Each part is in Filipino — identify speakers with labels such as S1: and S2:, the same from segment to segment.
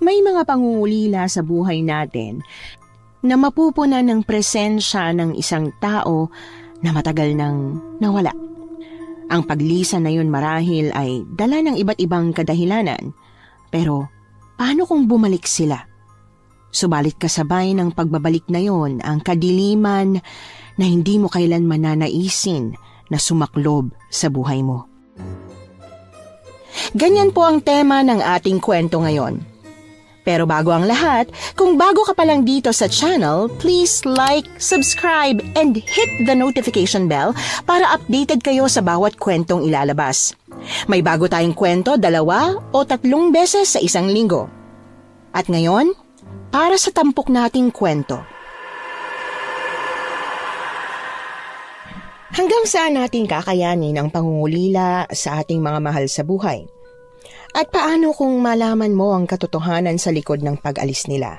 S1: May mga pangungulila sa buhay natin na mapupunan ng presensya ng isang tao na matagal nang nawala. Ang paglisan na yun marahil ay dala ng iba't ibang kadahilanan. Pero paano kung bumalik sila? Subalit kasabay ng pagbabalik na yon ang kadiliman na hindi mo kailan mananaisin na sumaklob sa buhay mo. Ganyan po ang tema ng ating kwento ngayon. Pero bago ang lahat, kung bago ka pa lang dito sa channel, please like, subscribe, and hit the notification bell para updated kayo sa bawat kwentong ilalabas. May bago tayong kwento 2 o 3 beses sa isang linggo. At ngayon, para sa tampok nating kwento. Hanggang saan natin kakayanin ang pangungulila sa ating mga mahal sa buhay? At paano kung malaman mo ang katotohanan sa likod ng pag-alis nila?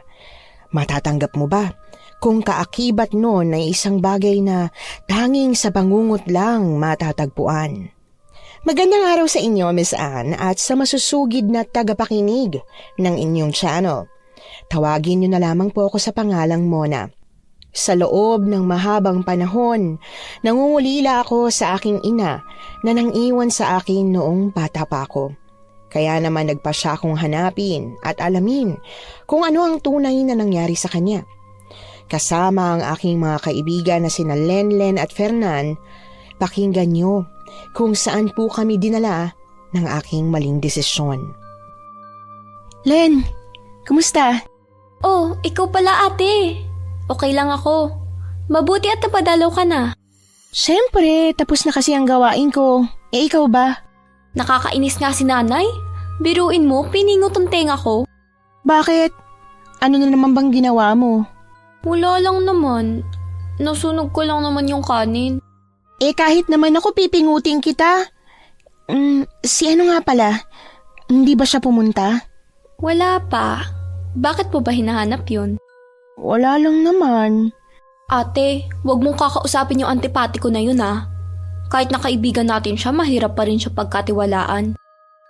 S1: Matatanggap mo ba kung kaakibat noon ay isang bagay na tanging sa bangungot lang matatagpuan? Magandang araw sa inyo, Miss Anne, at sa masusugid na tagapakinig ng inyong channel. Tawagin niyo na lamang po ako sa pangalang Mona. Sa loob ng mahabang panahon, nangungulila ako sa aking ina na nang-iwan sa akin noong bata pa ako. Kaya naman nagpa siya akong hanapin at alamin kung ano ang tunay na nangyari sa kanya. Kasama ang aking mga kaibigan na sina Lenlen at Fernan, pakinggan niyo kung saan po kami dinala ng aking maling desisyon.
S2: Len, kumusta?
S3: Oh, ikaw pala ate. Okay lang ako. Mabuti at napadalaw ka na.
S2: Siyempre, tapos na kasi ang gawain ko. Ikaw ba?
S3: Nakakainis nga si nanay. Biruin mo, piningot ang tenga ko.
S2: Bakit? Ano na naman bang ginawa mo?
S3: Wala lang naman. Nasunog ko lang naman yung kanin.
S2: Kahit naman ako pipingutin kita. Si ano nga pala? Hindi ba siya pumunta?
S3: Wala pa. Bakit po ba hinahanap yun?
S2: Wala lang naman.
S3: Ate, wag mong kakausapin yung antipatiko na yun ah. Kahit nakaibigan natin siya, mahirap pa rin siya pagkatiwalaan.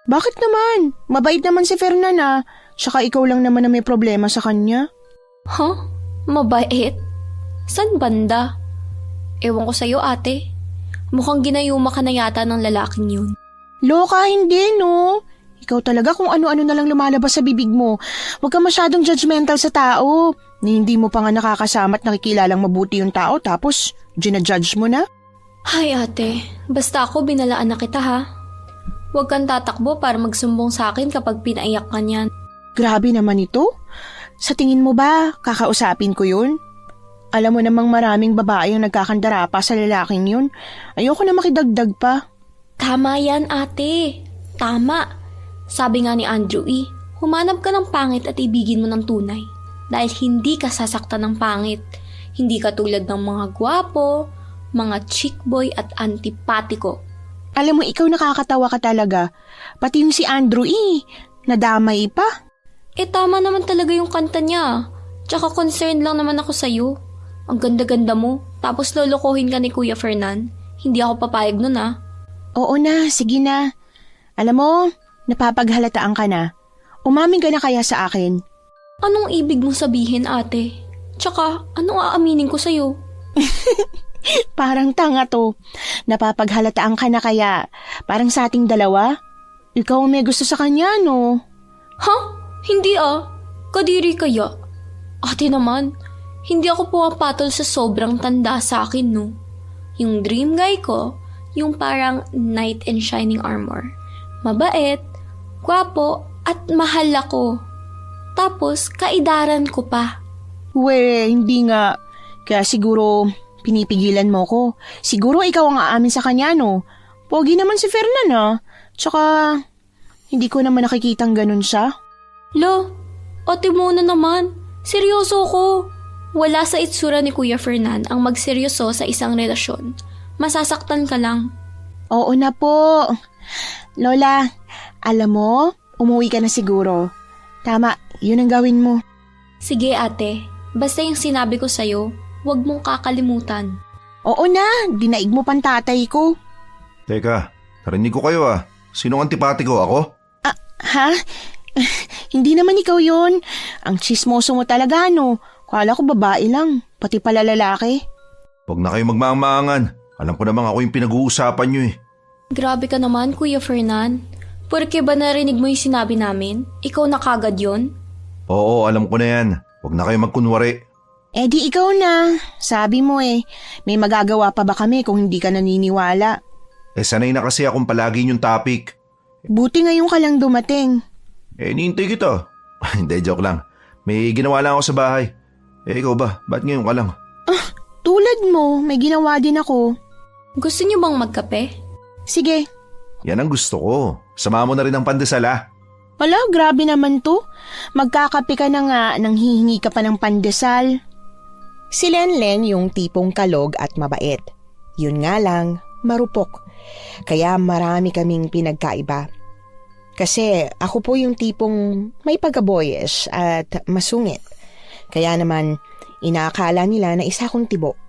S2: Bakit naman? Mabait naman si Fernan ah. Tsaka ikaw lang naman na may problema sa kanya.
S3: Huh? Mabait? San banda? Ewan ko sa'yo ate. Mukhang ginayuma ka na yata ng lalaking yun.
S2: Loka, hindi no. Ikaw talaga kung ano-ano na lang lumalabas sa bibig mo. Huwag ka masyadong judgmental sa tao. Hindi mo pa nga nakakasama at nakikilalang mabuti yung tao tapos ginajudge mo na?
S3: Hay ate, basta ako binalaan na kita ha. Huwag kang tatakbo para magsumbong sa akin kapag pinaiyak ka niyan.
S2: Grabe naman ito. Sa tingin mo ba, kakausapin ko yun? Alam mo namang maraming babae yung nagkakandara pa sa lalaking yun. Ayoko na makidagdag pa.
S3: Tama yan ate. Tama. Sabi nga ni Andrew humanap ka ng pangit at ibigin mo ng tunay. Dahil hindi ka sasaktan ng pangit. Hindi ka tulad ng mga gwapo, mga chick boy at antipatiko.
S2: Alam mo, ikaw nakakatawa ka talaga. Pati yung si Andrew nadamay pa.
S3: Tama naman talaga yung kanta niya. Tsaka concerned lang naman ako sa'yo. Ang ganda-ganda mo. Tapos lolokohin ka ni Kuya Fernan. Hindi ako papayag nun ah.
S2: Oo na, sige na. Alam mo, napapaghalataan ka na. Umamin ka na kaya sa akin?
S3: Anong ibig mong sabihin ate? Tsaka, anong aaminin ko sa'yo?
S2: Parang tanga to. Napapaghalataan ka na kaya. Parang sa ating dalawa. Ikaw may gusto sa kanya, no?
S3: Ha? Hindi ah. Kadiri kaya. Ate naman, hindi ako pumapatol sa sobrang tanda sa akin, no? Yung dream guy ko, yung parang knight in shining armor. Mabait, gwapo, at mahal ako. Tapos, kaidaran ko pa.
S2: We, hindi nga. Kaya siguro pinipigilan mo ko. Siguro ikaw ang aamin sa kanya, no? Pogi naman si Fernan, ah. Tsaka, hindi ko naman nakikitang ganun siya.
S3: Lo, ate muna naman. Seryoso ko. Wala sa itsura ni Kuya Fernan ang magseryoso sa isang relasyon. Masasaktan ka lang.
S2: Oo na po. Lola, alam mo, umuwi ka na siguro. Tama, yun ang gawin mo.
S3: Sige ate, basta yung sinabi ko sa'yo, huwag mong kakalimutan.
S2: Oo na, dinaig mo pang tatay ko.
S4: Teka, narinig ko kayo ah. Sinong antipatiko, ako?
S2: Ha? Hindi naman ikaw yon. Ang tsismoso mo talaga, no? Kala ko babae lang, pati pala lalaki.
S4: Huwag na kayo magmamangan. Alam ko namang ako yung pinag-uusapan nyo eh.
S3: Grabe ka naman, Kuya Fernan. Porke ba narinig mo yung sinabi namin? Ikaw na kagad yun?
S4: Oo, alam ko na yan. Huwag na kayo magkunwari.
S2: Eh di ikaw na. Sabi mo may magagawa pa ba kami kung hindi ka naniniwala?
S4: Sanay na kasi akong palagi yung topic.
S2: Buti ngayon ka lang dumating.
S4: Nihintay kita. Hindi, joke lang. May ginawa lang ako sa bahay. Ikaw ba? Ba't ngayon ka lang?
S2: Tulad mo, may ginawa din ako.
S3: Gusto niyo bang magkape?
S2: Sige.
S4: Yan ang gusto ko. Sama mo na rin ang pandesal ah.
S2: Wala, grabe naman to. Magkakape ka na nga nang hihingi ka pa ng pandesal.
S1: Si Lenlen yung tipong kalog at mabait. Yun nga lang, marupok. Kaya marami kaming pinagkaiba. Kasi ako po yung tipong may pagka-boyish at masungit. Kaya naman, inaakala nila na isa kong tibo.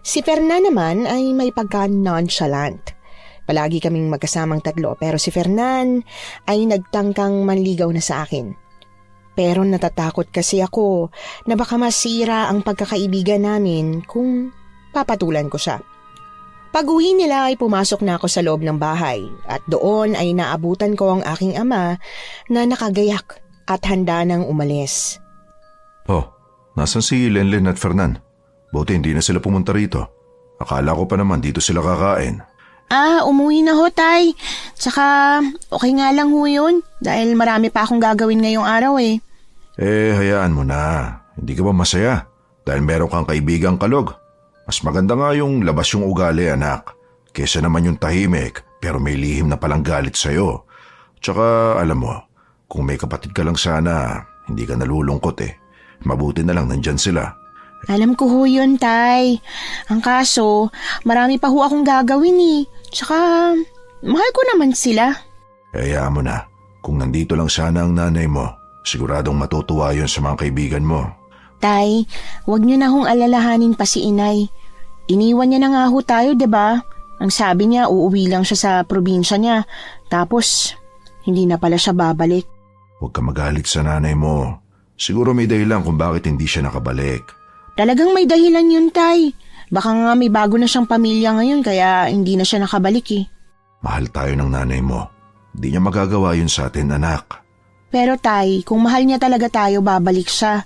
S1: Si Fernan naman ay may pagka-nonchalant. Palagi kaming magkasamang tatlo pero si Fernan ay nagtangkang manligaw na sa akin. Pero natatakot kasi ako na baka masira ang pagkakaibigan namin kung papatulan ko siya. Pag-uwi nila ay pumasok na ako sa loob ng bahay at doon ay naabutan ko ang aking ama na nakagayak at handa nang umalis.
S4: Oh, nasan si Lenlen at Fernan? Buti hindi na sila pumunta rito. Akala ko pa naman dito sila kakain.
S2: Umuwi na ho, Tay. Tsaka okay nga lang ho yun dahil marami pa akong gagawin ngayong araw eh.
S4: Hayaan mo na. Hindi ka ba masaya? Dahil meron kang kaibigang kalog. Mas maganda nga yung labas yung ugali, anak. Kesa naman yung tahimik pero may lihim na palang galit sa'yo. Tsaka alam mo, kung may kapatid ka lang sana, hindi ka nalulungkot eh. Mabuti na lang nandyan sila.
S2: Alam ko ho yun, Tay. Ang kaso, marami pa ho akong gagawin eh. Tsaka, mahal ko naman sila.
S4: Hayaan mo na. Kung nandito lang sana ang nanay mo, siguradong matutuwa yun sa mga kaibigan mo.
S2: Tay, wag niyo na hong alalahanin pa si inay. Iniwan niya na nga ho tayo, 'di ba? Ang sabi niya, uuwi lang siya sa probinsya niya. Tapos, hindi na pala siya babalik.
S4: Huwag ka magalit sa nanay mo. Siguro may dahilan kung bakit hindi siya nakabalik.
S2: Talagang may dahilan yun, Tay. Baka nga may bago na siyang pamilya ngayon kaya hindi na siya nakabalik eh.
S4: Mahal tayo ng nanay mo. Hindi niya magagawa yun sa atin, anak.
S2: Pero Tay, kung mahal niya talaga tayo, babalik siya.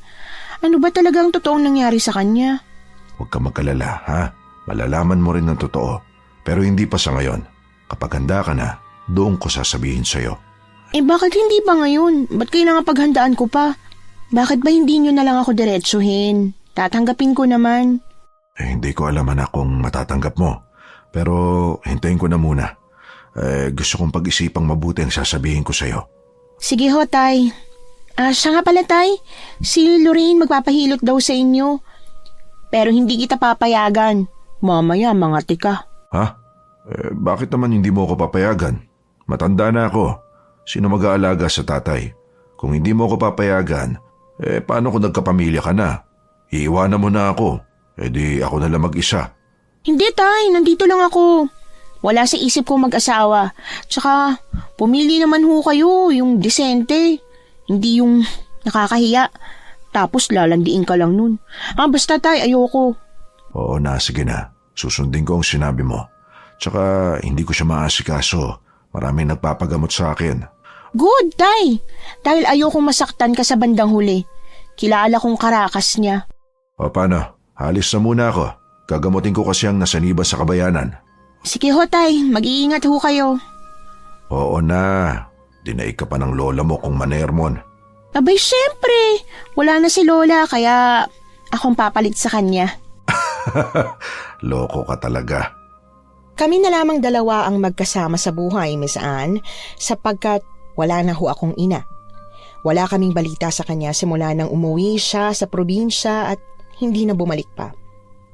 S2: Ano ba talagang totoong nangyari sa kanya?
S4: Huwag ka magkalala, ha? Malalaman mo rin ng totoo. Pero hindi pa sa ngayon. Kapag handa ka na, doon ko sasabihin sa'yo.
S2: Bakit hindi pa ngayon? Ba't kailangan paghandaan ko pa? Bakit ba hindi niyo na lang ako diretsuhin? Tatanggapin ko naman.
S4: Hindi ko alam, anak, kung matatanggap mo. Pero hintayin ko na muna. Gusto kong pag-isipang mabuti ang sasabihin ko sa'yo.
S2: Sige ho, Tay. Siya nga pala, Tay. Si Lorraine magpapahilot daw sa inyo. Pero hindi kita papayagan. Mamaya, mangati ka.
S4: Ha? Bakit naman hindi mo ako papayagan? Matanda na ako. Sino mag-aalaga sa tatay? Kung hindi mo ako papayagan, paano kung nagkapamilya ka na? Iiwanan mo na ako. Di ako na lang mag-isa.
S2: Hindi, Tay. Nandito lang ako. Wala sa isip ko mag-asawa. Tsaka, pumili naman ho kayo, yung disente. Hindi yung nakakahiya. Tapos lalandiin ka lang nun. Basta, Tay, ayoko.
S4: Oo na, sige na. Susundin ko ang sinabi mo. Tsaka, hindi ko siya maasikaso. Maraming nagpapagamot sa akin.
S2: Good, Tay. Dahil ayokong masaktan ka sa bandang huli. Kilala kong karakas niya.
S4: O paano? Halis na muna ako. Gagamutin ko kasi ang nasaniba sa kabayanan.
S2: Sige ho, Tay. Mag-iingat ho kayo.
S4: Oo na. Dinaig ka pa ng lola mo kung manermon.
S2: Abay, syempre. Wala na si Lola, kaya akong papalit sa kanya.
S4: Loko ka talaga.
S1: Kami na lamang dalawa ang magkasama sa buhay, Miss Anne, sapagkat wala na ho akong ina. Wala kaming balita sa kanya simula nang umuwi siya sa probinsya at hindi na bumalik pa.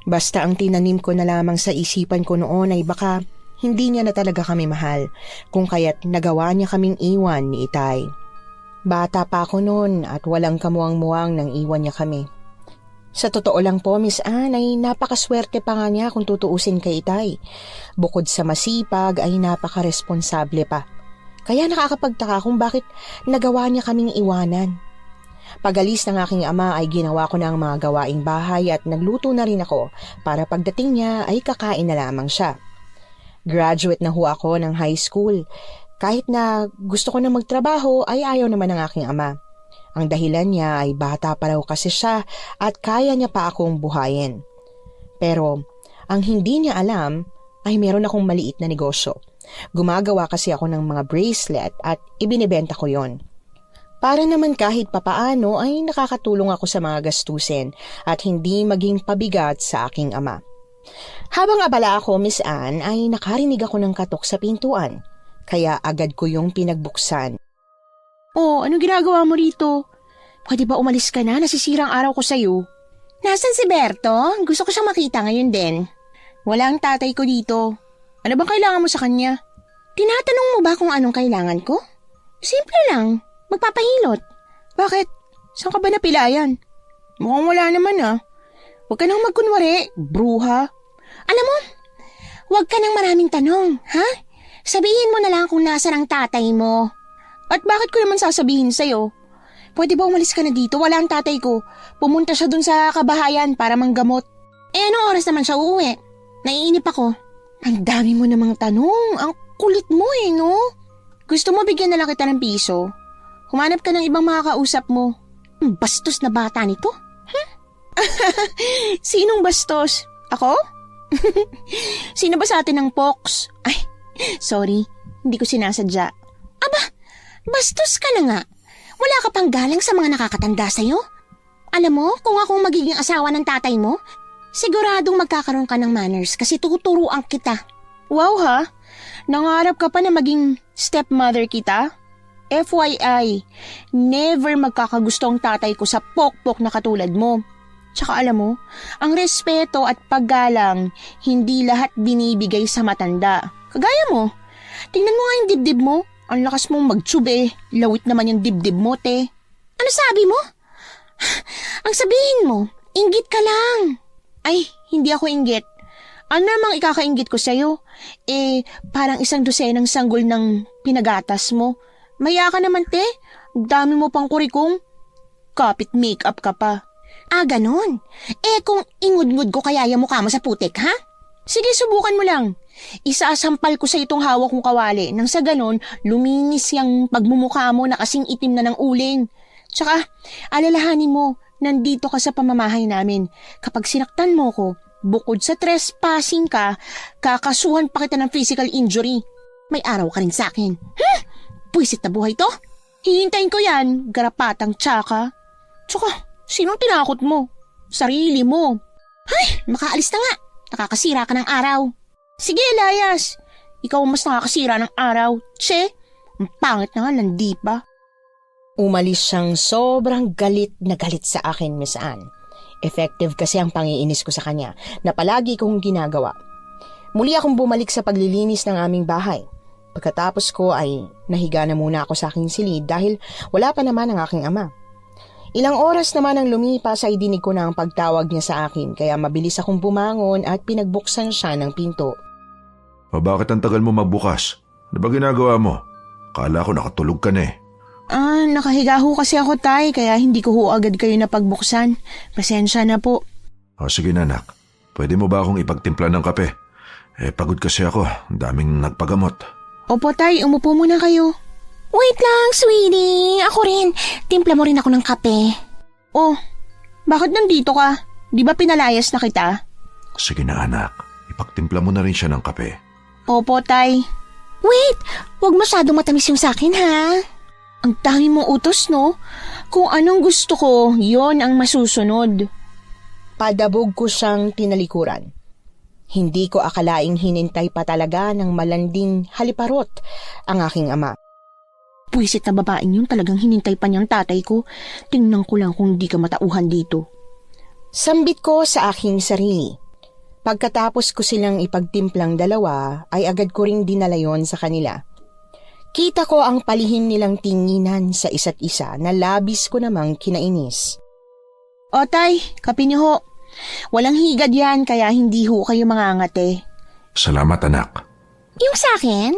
S1: Basta ang tinanim ko na lamang sa isipan ko noon ay baka hindi niya na talaga kami mahal, kung kaya't nagawa niya kaming iwan ni Itay. Bata pa ako noon at walang kamuwang-muwang nang iwan niya kami. Sa totoo lang po, Miss Anne, ay napakaswerte pa nga niya kung tutuusin kay Itay. Bukod sa masipag ay napakaresponsable pa. Kaya nakakapagtaka kung bakit nagawa niya kaming iwanan. Pag-alis ng aking ama ay ginawa ko na ang mga gawaing bahay at nagluto na rin ako para pagdating niya ay kakain na lamang siya. Graduate na ho ako ng high school. Kahit na gusto ko na magtrabaho ay ayaw naman ng aking ama. Ang dahilan niya ay bata pa raw kasi siya at kaya niya pa akong buhayin. Pero ang hindi niya alam ay meron akong maliit na negosyo. Gumagawa kasi ako ng mga bracelet at ibinibenta ko yon. Para naman kahit papaano ay nakakatulong ako sa mga gastusin at hindi maging pabigat sa aking ama. Habang abala ako, Miss Anne, ay nakarinig ako ng katok sa pintuan. Kaya agad ko yung pinagbuksan.
S2: Oh, anong ginagawa mo rito? Pwede ba umalis ka na? Nasisirang araw ko sa'yo. Nasaan si Berto? Gusto ko siyang makita ngayon din. Wala ang tatay ko dito. Ano bang kailangan mo sa kanya? Tinatanong mo ba kung anong kailangan ko? Simple lang. Magpapahilot. Bakit? Saan ka ba napilayan? Mukhang wala naman Huwag ka nang magkunwari, bruha. Alam mo, huwag ka nang maraming tanong, ha? Sabihin mo na lang kung nasaan ang tatay mo. At bakit ko naman sasabihin sa'yo? Pwede ba umalis ka na dito? Wala ang tatay ko. Pumunta siya dun sa kabahayan para manggamot. Anong oras naman siya uuwi? Naiinip ako. Ang dami mo namang tanong. Ang kulit mo no? Gusto mo bigyan na lang kita ng piso? Humanap ka ng ibang makakausap mo. Bastos na bata nito. Sinong bastos? Ako? Sino ba sa atin ng pox? Ay, sorry. Hindi ko sinasadya. Aba, bastos ka na nga. Wala ka pang galang sa mga nakakatanda sa'yo. Alam mo, kung ako magiging asawa ng tatay mo, siguradong magkakaroon ka ng manners kasi tuturuan kita. Wow ha? Nangarap ka pa na maging stepmother kita? FYI, never magkakagusto ang tatay ko sa pokpok na katulad mo. Tsaka alam mo, ang respeto at paggalang, hindi lahat binibigay sa matanda. Kagaya mo, tingnan mo nga yung dibdib mo. Ang lakas mong magtsube, lawit naman yung dibdib mo, te. Ano sabi mo? Ang sabihin mo, inggit ka lang. Ay, hindi ako inggit. Ano namang ikakainggit ko sa'yo? Parang isang dosenang sanggol ng pinagatas mo. Maya ka naman, te. Ang dami mo pang kurikong. Kapit make-up ka pa. Ah, ganon. Kung ingud-ngud ko kaya yung mukha mo sa putik, ha? Sige, subukan mo lang. Isasampal ko sa itong hawak kong kawali nang sa ganon, luminis yung pagmumukha mo na kasing itim na ng uling. Tsaka, alalahanin mo, nandito ka sa pamamahay namin. Kapag sinaktan mo ko, bukod sa trespassing ka, kakasuhan pa kita ng physical injury. May araw ka rin sa akin. Puwisit na buhay to. Hihintayin ko yan, garapatang tsaka. Tsaka, sinong tinakot mo? Sarili mo. Ay, makaalis na nga. Nakakasira ka ng araw. Sige, Elias. Ikaw ang mas nakakasira ng araw. Tse, ang pangit na nga, landi pa.
S1: Umalis siyang sobrang galit na galit sa akin, Miss Anne. Effective kasi ang pangiinis ko sa kanya na palagi kong ginagawa. Muli akong bumalik sa paglilinis ng aming bahay. Pagkatapos ko ay nahiga na muna ako sa aking silid dahil wala pa naman ang aking ama. Ilang oras naman ang lumipas ay dinig ko na ang pagtawag niya sa akin kaya mabilis akong bumangon at pinagbuksan siya ng pinto.
S4: Bakit ang tagal mo magbukas? Ano ba ginagawa mo? Kala ko nakatulog ka na
S2: Nakahiga ho kasi ako, tay, kaya hindi ko ho agad kayo napagbuksan. Pasensya na po.
S4: Sige na, anak. Pwede mo ba akong ipagtimpla ng kape? Pagod kasi ako. Ang daming nagpagamot.
S2: Opo, tay, umupo muna kayo.
S5: Wait lang, sweetie. Ako rin. Timpla mo rin ako ng kape.
S2: Oh, bakit nandito ka? Di ba pinalayas na kita?
S4: Sige na, anak. Ipagtimpla mo na rin siya ng kape.
S2: Opo, tay.
S5: Wait, huwag masyadong matamis yung sakin, ha?
S2: Ang dami mong utos, no? Kung anong gusto ko, yon ang masusunod.
S1: Padabog ko siyang tinalikuran. Hindi ko akalaing hinintay pa talaga ng malanding haliparot ang aking ama.
S2: Puwisit na babaeng yun, talagang hinintay pa niyang tatay ko. Tingnan ko lang kung di ka matauhan dito.
S1: Sambit ko sa aking sarili. Pagkatapos ko silang ipagtimplang dalawa, ay agad ko ring dinala yon sa kanila. Kita ko ang palihim nilang tinginan sa isa't isa na labis ko namang kinainis.
S2: O tay, kape niyo ho. Walang higad yan kaya hindi ho kayo mangangate.
S4: Salamat, anak.
S5: Yung sakin?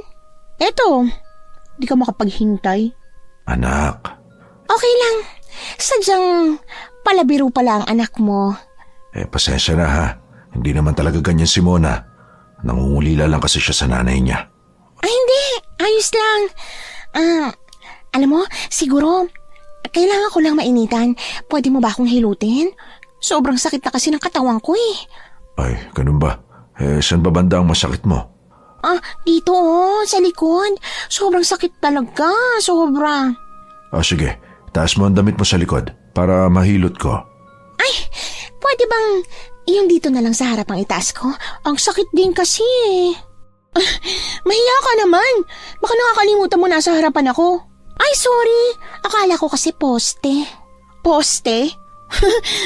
S2: Eto, Di ka makapaghintay.
S4: Anak,
S5: Okay lang. Sadyang palabiro pala ang anak mo.
S4: pasensya na ha. Hindi naman talaga ganyan si Mona. Nangungulila lang kasi siya sa nanay niya.
S5: Ay, hindi. Ayos lang. Alam mo, siguro, kailangan ko lang mainitan. Pwede mo ba akong hilutin? Sobrang sakit na kasi ng katawan ko eh.
S4: Ay, ganun ba? Saan ba banda ang masakit mo?
S5: Dito sa likod. Sobrang sakit talaga. Sobra.
S4: Sige. Taas mo ang damit mo sa likod para mahilot ko.
S5: Ay, pwede bang yung dito na lang sa harap ang itaas ko? Ang sakit din kasi eh.
S2: Mahiya ka naman. Baka nakakalimutan mo nasa harapan ako.
S5: Ay, sorry. Akala ko kasi poste.
S2: Poste?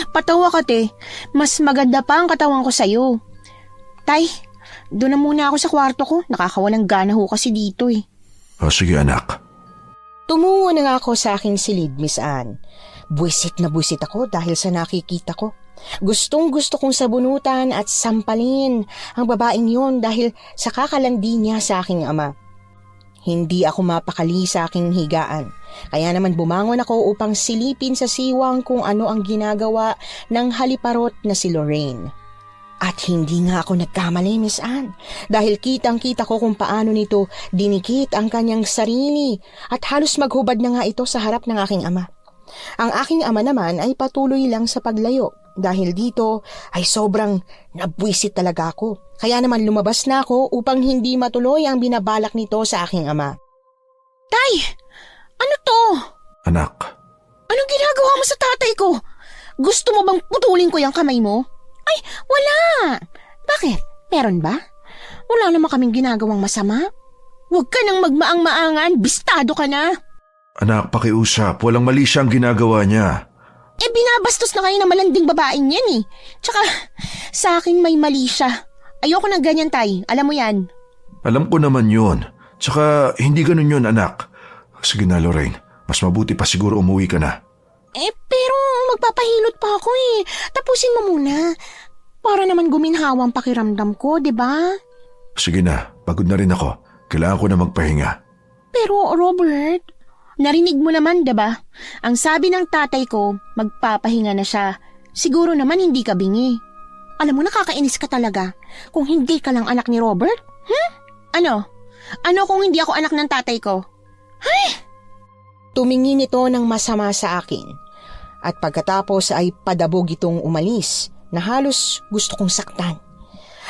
S2: Patawa ka, te. Mas maganda pa ang katawan ko sa'yo. Tay, doon na muna ako sa kwarto ko. Nakakawalang gana ho kasi dito eh.
S4: Sige anak.
S1: Tumungo na nga ako sa aking silid, Miss Anne. Buwisit na buwisit ako dahil sa nakikita ko. Gustong-gusto kong sabunutan at sampalin ang babaeng yon dahil sa kakalandi niya sa aking ama. Hindi ako mapakali sa aking higaan. Kaya naman bumangon ako upang silipin sa siwang kung ano ang ginagawa ng haliparot na si Lorraine. At hindi nga ako nagkamali, Miss Anne, dahil kitang-kita ko kung paano nito dinikit ang kanyang sarili at halos maghubad na nga ito sa harap ng aking ama. Ang aking ama naman ay patuloy lang sa paglayo dahil dito ay sobrang nabwisit talaga ako. Kaya naman lumabas na ako upang hindi matuloy ang binabalak nito sa aking ama.
S2: Tay! Ano to?
S4: Anak.
S2: Anong ginagawa mo sa tatay ko? Gusto mo bang putulin ko yung kamay mo?
S5: Ay, wala. Bakit? Meron ba? Wala naman kaming ginagawang masama.
S2: Huwag ka nang magmaang-maangan. Bistado ka na.
S4: Anak, pakiusap. Walang mali siyang ginagawa niya.
S2: Binabastos na kayo ng malanding babaeng yan eh. Tsaka, sa akin may mali siya. Ayoko ng ganyan, tay. Alam mo yan.
S4: Alam ko naman yun. Tsaka, hindi ganun yun, anak. Sige na, Lorraine. Mas mabuti pa siguro umuwi ka na.
S5: Pero magpapahilot pa ako eh. Tapusin mo muna. Para naman guminhawang pakiramdam ko, di ba?
S4: Sige na, pagod na rin ako. Kailangan ko na magpahinga.
S5: Pero, Robert,
S2: narinig mo naman, di ba? Ang sabi ng tatay ko, magpapahinga na siya. Siguro naman hindi ka bingi.
S5: alam mo nakakainis ka talaga. Kung hindi ka lang anak ni Robert?
S2: Ano? Ano kung hindi ako anak ng tatay ko?
S1: Tumingin ito ng masama sa akin at pagkatapos ay padabog itong umalis na halos gusto kong saktan.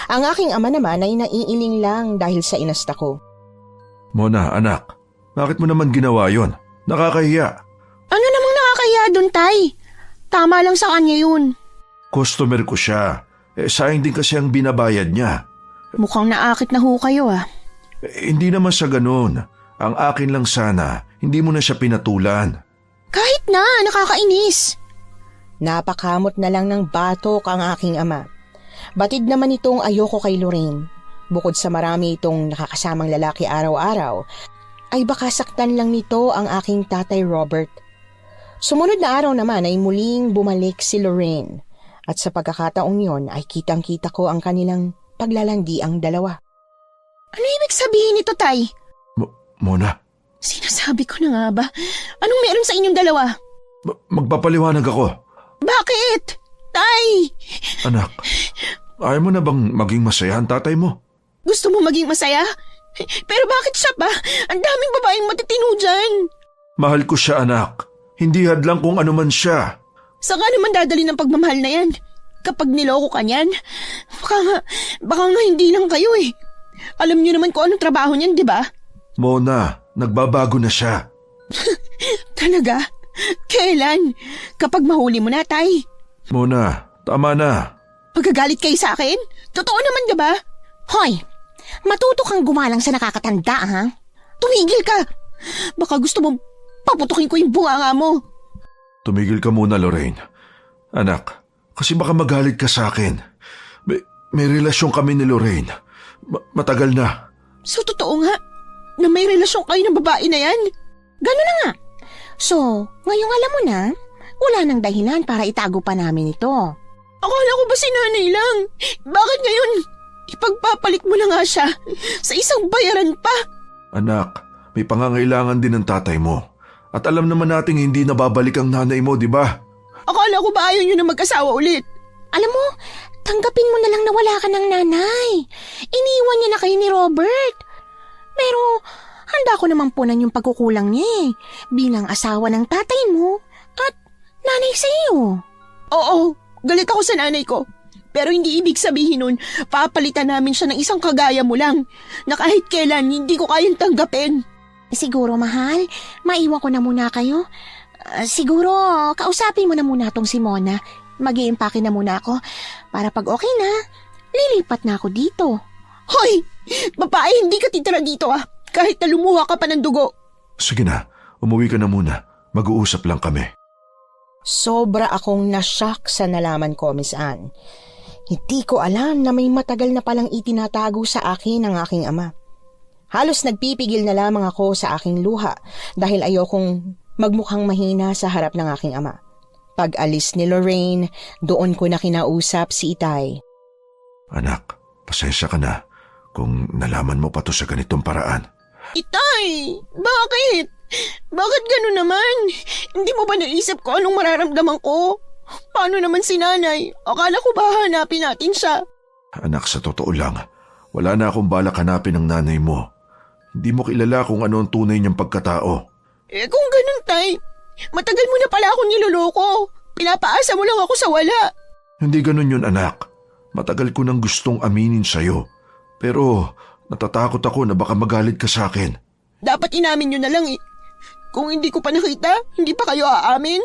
S1: Ang aking ama naman ay naiiling lang dahil sa inasta ko.
S4: Mona, anak, bakit mo naman ginawa yon? Nakakahiya.
S2: Ano namang nakakahiya dun, tay? Tama lang sa kanya yun.
S4: Customer ko siya. Sayang din kasi ang binabayad niya.
S2: Mukhang naakit na ho kayo ah.
S4: Hindi naman sa ganun. Ang akin lang sana, hindi mo na siya pinatulan.
S2: Kahit na, nakakainis.
S1: Napakamot na lang ng batok ang aking ama. Batid naman itong ayoko kay Lorraine. Bukod sa marami itong nakakasamang lalaki araw-araw, ay baka saktan lang nito ang aking tatay Robert. Sumunod na araw naman ay muling bumalik si Lorraine. At sa pagkakataong yon ay kitang-kita ko ang kanilang paglalandi ang dalawa.
S2: Ano ibig sabihin nito, tay?
S4: Mona?
S2: Sinasabi ko na nga ba? Anong meron sa inyong dalawa?
S4: Magpapaliwanag ako.
S2: Bakit? Tay!
S4: Anak, ayaw mo na bang maging masaya ang tatay mo?
S2: Gusto mo maging masaya? Pero bakit siya pa? Ang daming babaeng matitino dyan.
S4: Mahal ko siya, anak. Hindi hadlang kung ano man siya.
S2: Saan ka naman dadali ng pagmamahal na yan? Kapag niloko ka niyan? Baka nga hindi lang kayo eh. Alam niyo naman kung anong trabaho niyan, di ba?
S4: Mona, nagbabago na siya.
S2: Talaga? Kailan? Kapag mahuli mo na, tay.
S4: Mona, tama na.
S2: Pagkagalit kayo sa akin? Totoo naman, di ba?
S5: Hoy, matuto kang gumalang sa nakakatanda, ha?
S2: Tumigil ka! Baka gusto mong paputukin ko yung bunganga mo.
S4: Tumigil ka muna, Lorraine. Anak, kasi baka magalit ka sa akin. May relasyon kami ni Lorraine. Matagal na.
S2: So, totoo nga na may relasyon kayo ng babae na yan?
S5: Gano'n na nga. So, ngayong alam mo na, wala nang dahilan para itago pa namin ito.
S2: Akala ko ba si nanay lang? Bakit ngayon? Ipagpapalit mo na nga siya sa isang bayaran pa.
S4: Anak, May pangangailangan din ng tatay mo. At alam naman nating hindi nababalik ang nanay mo, di ba?
S2: Akala ko ba ayaw nyo na mag-asawa ulit?
S5: Alam mo, tanggapin mo na lang na wala ka ng nanay. Iniwan niya na kayo ni Robert. Pero handa ko naman punan yung pagkukulang niya bilang asawa ng tatay mo at nanay sa iyo.
S2: Oo, galit ako sa nanay ko. Pero hindi ibig sabihin nun, papalitan namin siya ng isang kagaya mo lang na kahit kailan hindi ko kayang tanggapin.
S5: Siguro, mahal, maiwan ko na muna kayo. Siguro, kausapin mo na muna tong si Mona. Mag-iimpake na muna ako para pag okay na, lilipat na ako dito.
S2: Hoy! Babae, hindi ka titira dito kahit na lumuha ka pa ng dugo.
S4: Sige na, umuwi ka na muna. Mag-uusap lang kami.
S1: Sobra akong nashock sa nalaman ko, Miss Anne. Hindi ko alam na may matagal na palang itinatago sa akin ng aking ama. Halos nagpipigil na lamang ako sa aking luha dahil ayokong magmukhang mahina sa harap ng aking ama. Pag-alis ni Lorraine, doon ko na kinausap si Itay.
S4: Anak, pasensya ka na kung nalaman mo pa to sa ganitong paraan.
S2: Itay! Bakit? Bakit gano'n naman? Hindi mo ba naisip ko anong mararamdaman ko? Paano naman si nanay? Akala ko ba hanapin natin siya?
S4: Anak, sa totoo lang, wala na akong balak hanapin ng nanay mo. Hindi mo kilala kung ano ang tunay niyang pagkatao.
S2: Kung ganun, tay, matagal mo na pala akong niloloko. Pinapaasa mo lang ako sa wala.
S4: Hindi ganun yun, anak. Matagal ko nang gustong aminin sa'yo. Pero natatakot ako na baka magalit ka sa akin.
S2: Dapat inamin nyo na lang Kung hindi ko pa nakita, hindi pa kayo aamin.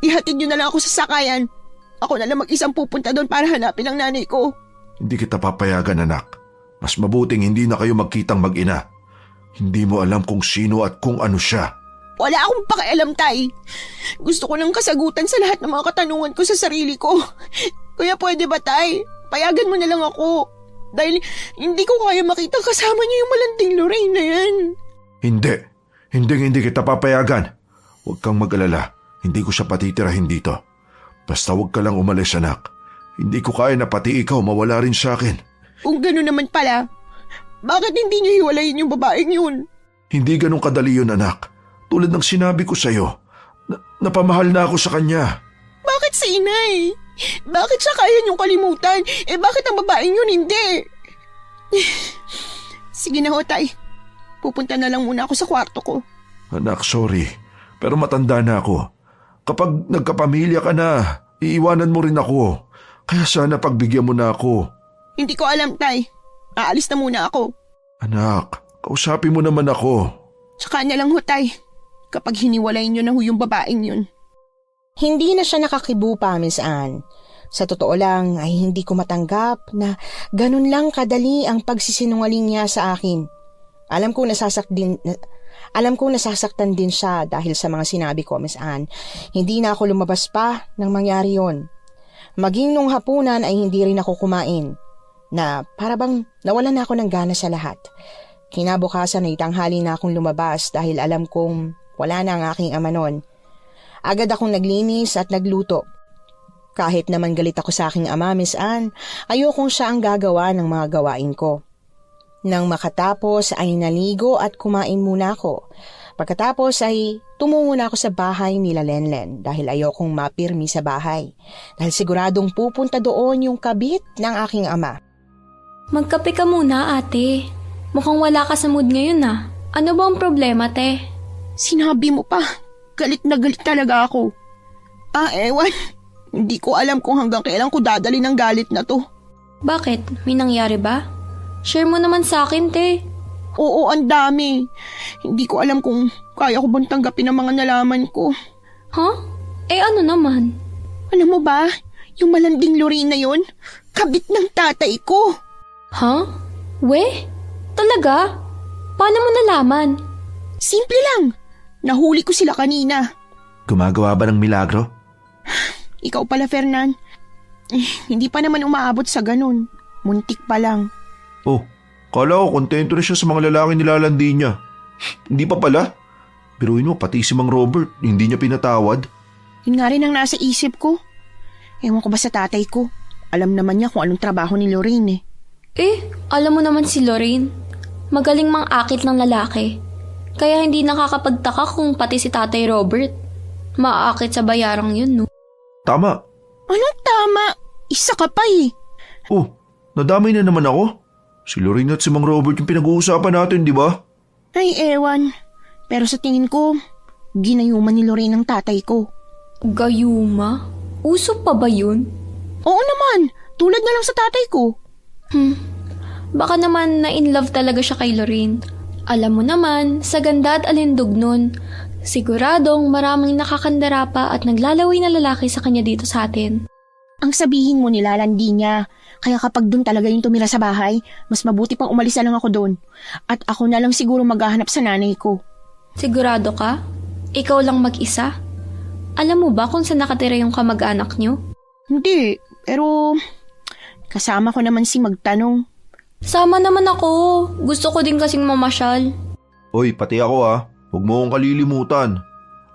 S2: Ihatid nyo na lang ako sa sakayan. Ako na lang mag-isang pupunta doon para hanapin ang nanay ko.
S4: Hindi kita papayagan, anak. Mas mabuting hindi na kayo magkitang mag-ina. Hindi mo alam kung sino at kung ano siya.
S2: Wala akong pakialam, tay. Gusto ko ng kasagutan sa lahat ng mga katanungan ko sa sarili ko. Kaya pwede ba, tay? Payagan mo na lang ako. Dahil hindi ko kaya makita kasama niyo yung malanding Lorraine na yan.
S4: Hindi. Hindi kita papayagan. Huwag kang mag-alala. Hindi ko siya patitirahin dito. Basta huwag ka lang umalis, anak. Hindi ko kaya na pati ikaw mawala rin sa akin.
S2: Kung gano'n naman pala, bakit hindi niyo hiwalayin yung babaeng yun?
S4: Hindi ganun kadali yun, anak. Tulad ng sinabi ko sa'yo, napamahal na ako sa kanya.
S2: Bakit si inay? Bakit siya kaya niyong kalimutan? Bakit ang babaeng yun hindi? Sige na ho, tay. Pupunta na lang muna ako sa kwarto ko.
S4: Anak, sorry. Pero matanda na ako. Kapag nagkapamilya ka na, iiwanan mo rin ako. Kaya sana pagbigyan mo na ako.
S2: Hindi ko alam, tay. Aalis na muna ako.
S4: Anak, kausapin mo naman ako.
S2: Tsaka na lang ho, tay. Kapag hiniwalayin niyo na ho yung babaeng yun.
S1: Hindi na siya nakakibo pa, Miss Anne. Sa totoo lang ay hindi ko matanggap na ganun lang kadali ang pagsisinungaling niya sa akin. Alam kong nasasaktan din siya dahil sa mga sinabi ko, Miss Anne. Hindi na ako lumabas pa nang mangyari yon. Maging nung hapunan ay hindi rin ako kumain. Na para bang nawalan na ako ng gana sa lahat. Kinabukasan ay tanghali na akong lumabas dahil alam kong wala na ang aking ama noon. Agad akong naglinis at nagluto. Kahit naman galit ako sa aking ama, Miss Anne, ayokong siya ang gagawa ng mga gawain ko. Nang makatapos ay naligo at kumain muna ako. Pagkatapos ay tumungo na ako sa bahay nila Lenlen dahil ayokong mapirmi sa bahay. Dahil siguradong pupunta doon yung kabit ng aking ama.
S3: Magkape ka muna, ate. Mukhang wala ka sa mood ngayon, ah. Ano ba ang problema, te?
S2: Sinabi mo pa. Galit na galit talaga ako. Ewan. Hindi ko alam kung hanggang kailan ko dadali ng galit na to.
S3: Bakit? May nangyari ba? Share mo naman sa akin, te.
S2: Oo, ang dami. Hindi ko alam kung kaya ko bang tanggapin ang mga nalaman ko.
S3: Huh? Ano naman?
S2: Alam mo ba, yung malanding Lorraine na yun, kabit ng tatay ko.
S3: Huh? We? Talaga? Paano mo nalaman?
S2: Simple lang. Nahuli ko sila kanina.
S4: Gumagawa ba ng milagro?
S2: Ikaw pala, Fernan. Hindi pa naman umaabot sa ganun. Muntik pa lang.
S4: Oh, kala ko kontento na siya sa mga lalaking nilalandi niya. Hindi pa pala. Biruin mo, pati si Mang Robert, hindi niya pinatawad.
S2: Yun nga rin ang nasa isip ko. Ewan ko ba sa tatay ko? Alam naman niya kung anong trabaho ni Lorraine
S3: alam mo naman si Lorraine. Magaling mang akit ng lalaki. Kaya hindi nakakapagtaka kung pati si Tatay Robert maaakit sa bayarang yun, no?
S4: Tama.
S2: Anong tama? Isa ka pa eh.
S4: Oh, nadamay na naman ako. Si Lorraine at si Mang Robert yung pinag-uusapan natin, di ba?
S2: Ay, ewan. Pero sa tingin ko, ginayuman ni Lorraine ang tatay ko.
S3: Gayuma? Uso pa ba yun?
S2: Oo naman, tulad na lang sa tatay ko.
S3: Baka naman na-inlove talaga siya kay Lorraine. Alam mo naman, sa ganda at alindog nun, siguradong maraming nakakandara pa at naglalaway na lalaki sa kanya dito sa atin.
S2: Ang sabihin mo nilalandi niya. Kaya kapag doon talaga yung tumira sa bahay, mas mabuti pang umalis na lang ako doon. At ako na lang siguro maghahanap sa nanay ko.
S3: Sigurado ka? Ikaw lang mag-isa? Alam mo ba kung saan nakatira yung kamag-anak niyo?
S2: Hindi, pero kasama ko naman si magtanong.
S3: Sama naman ako. Gusto ko din kasing mamasyal.
S4: Oy, pati ako ah. Huwag mo akong kalilimutan.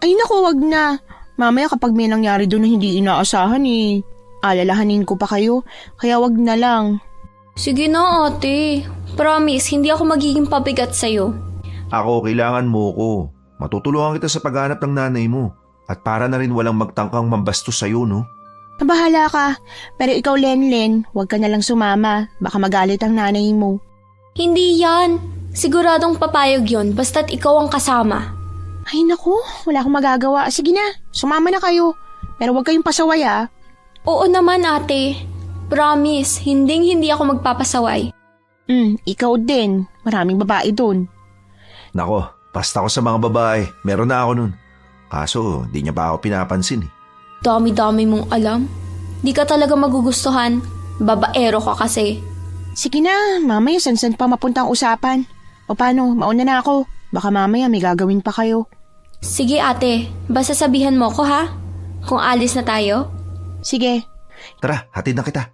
S2: Ay naku, wag na. Mamaya kapag may nangyari doon na hindi inaasahan alalahanin ko pa kayo, kaya wag na lang.
S3: Sige na ate. Promise, hindi ako magiging pabigat sa'yo.
S4: Ako, kailangan mo ko. Matutulungan kita sa paghanap ng nanay mo. At para na rin walang magtangkang mambastos sa'yo, no?
S2: Bahala ka. Pero ikaw, Lenlen, wag ka na lang sumama. Baka magalit ang nanay mo.
S3: Hindi yan. Siguradong papayag yon basta't ikaw ang kasama.
S2: Ay naku, wala akong magagawa. Sige na, sumama na kayo. Pero wag kayong pasaway ah.
S3: Oo naman ate. Promise, hindi ako magpapasaway.
S2: Ikaw din. Maraming babae doon.
S4: Nako, basta ako sa mga babae. Meron na ako nun. Kaso, di niya pa ako pinapansin eh.
S3: Dami-dami mong alam. Di ka talaga magugustuhan. Babaero ka kasi.
S2: Sige na, mamaya san pa mapunta ang usapan. O paano, mauna na ako. Baka mamaya may gagawin pa kayo.
S3: Sige ate, basta sabihan mo ko ha? Kung alis na tayo?
S2: Sige.
S4: Tara, hatid na kita.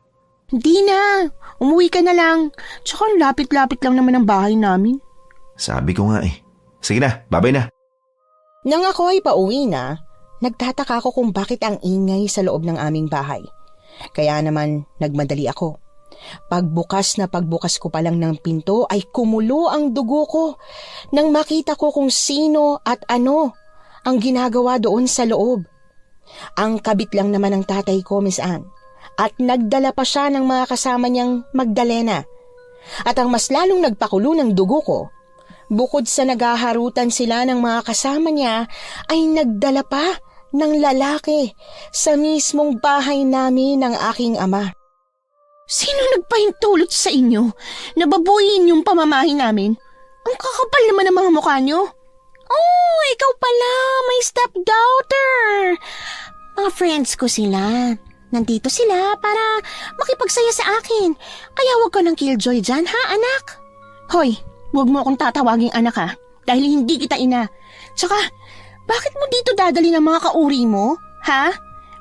S2: Hindi na. Umuwi ka na lang. Tsaka lapit-lapit lang naman ang bahay namin.
S4: Sabi ko nga eh. Sige na, babay na.
S1: Nang ako ay pauwi na, nagtataka ako kung bakit ang ingay sa loob ng aming bahay. Kaya naman nagmadali ako. Pagbukas ko pa lang ng pinto ay kumulo ang dugo ko nang makita ko kung sino at ano ang ginagawa doon sa loob. Ang kabit lang naman ng tatay ko, Miss Anne, at nagdala pa siya ng mga kasama niyang Magdalena. At ang mas lalong nagpakulo ng dugo ko, bukod sa nagaharutan sila ng mga kasama niya, ay nagdala pa ng lalaki sa mismong bahay namin ng aking ama.
S2: Sino nagpahintulot sa inyo? Nababuyin yung pamamahay namin? Ang kakapal naman ng mga mukha nyo. Oh, ikaw pala, my stepdaughter. Mga friends ko sila. Nandito sila para makipagsaya sa akin. Kaya huwag ka ng killjoy dyan, ha, anak? Hoy, huwag mo akong tatawaging anak, ha? Dahil hindi kita ina. Tsaka, bakit mo dito dadali ng mga kauri mo, ha?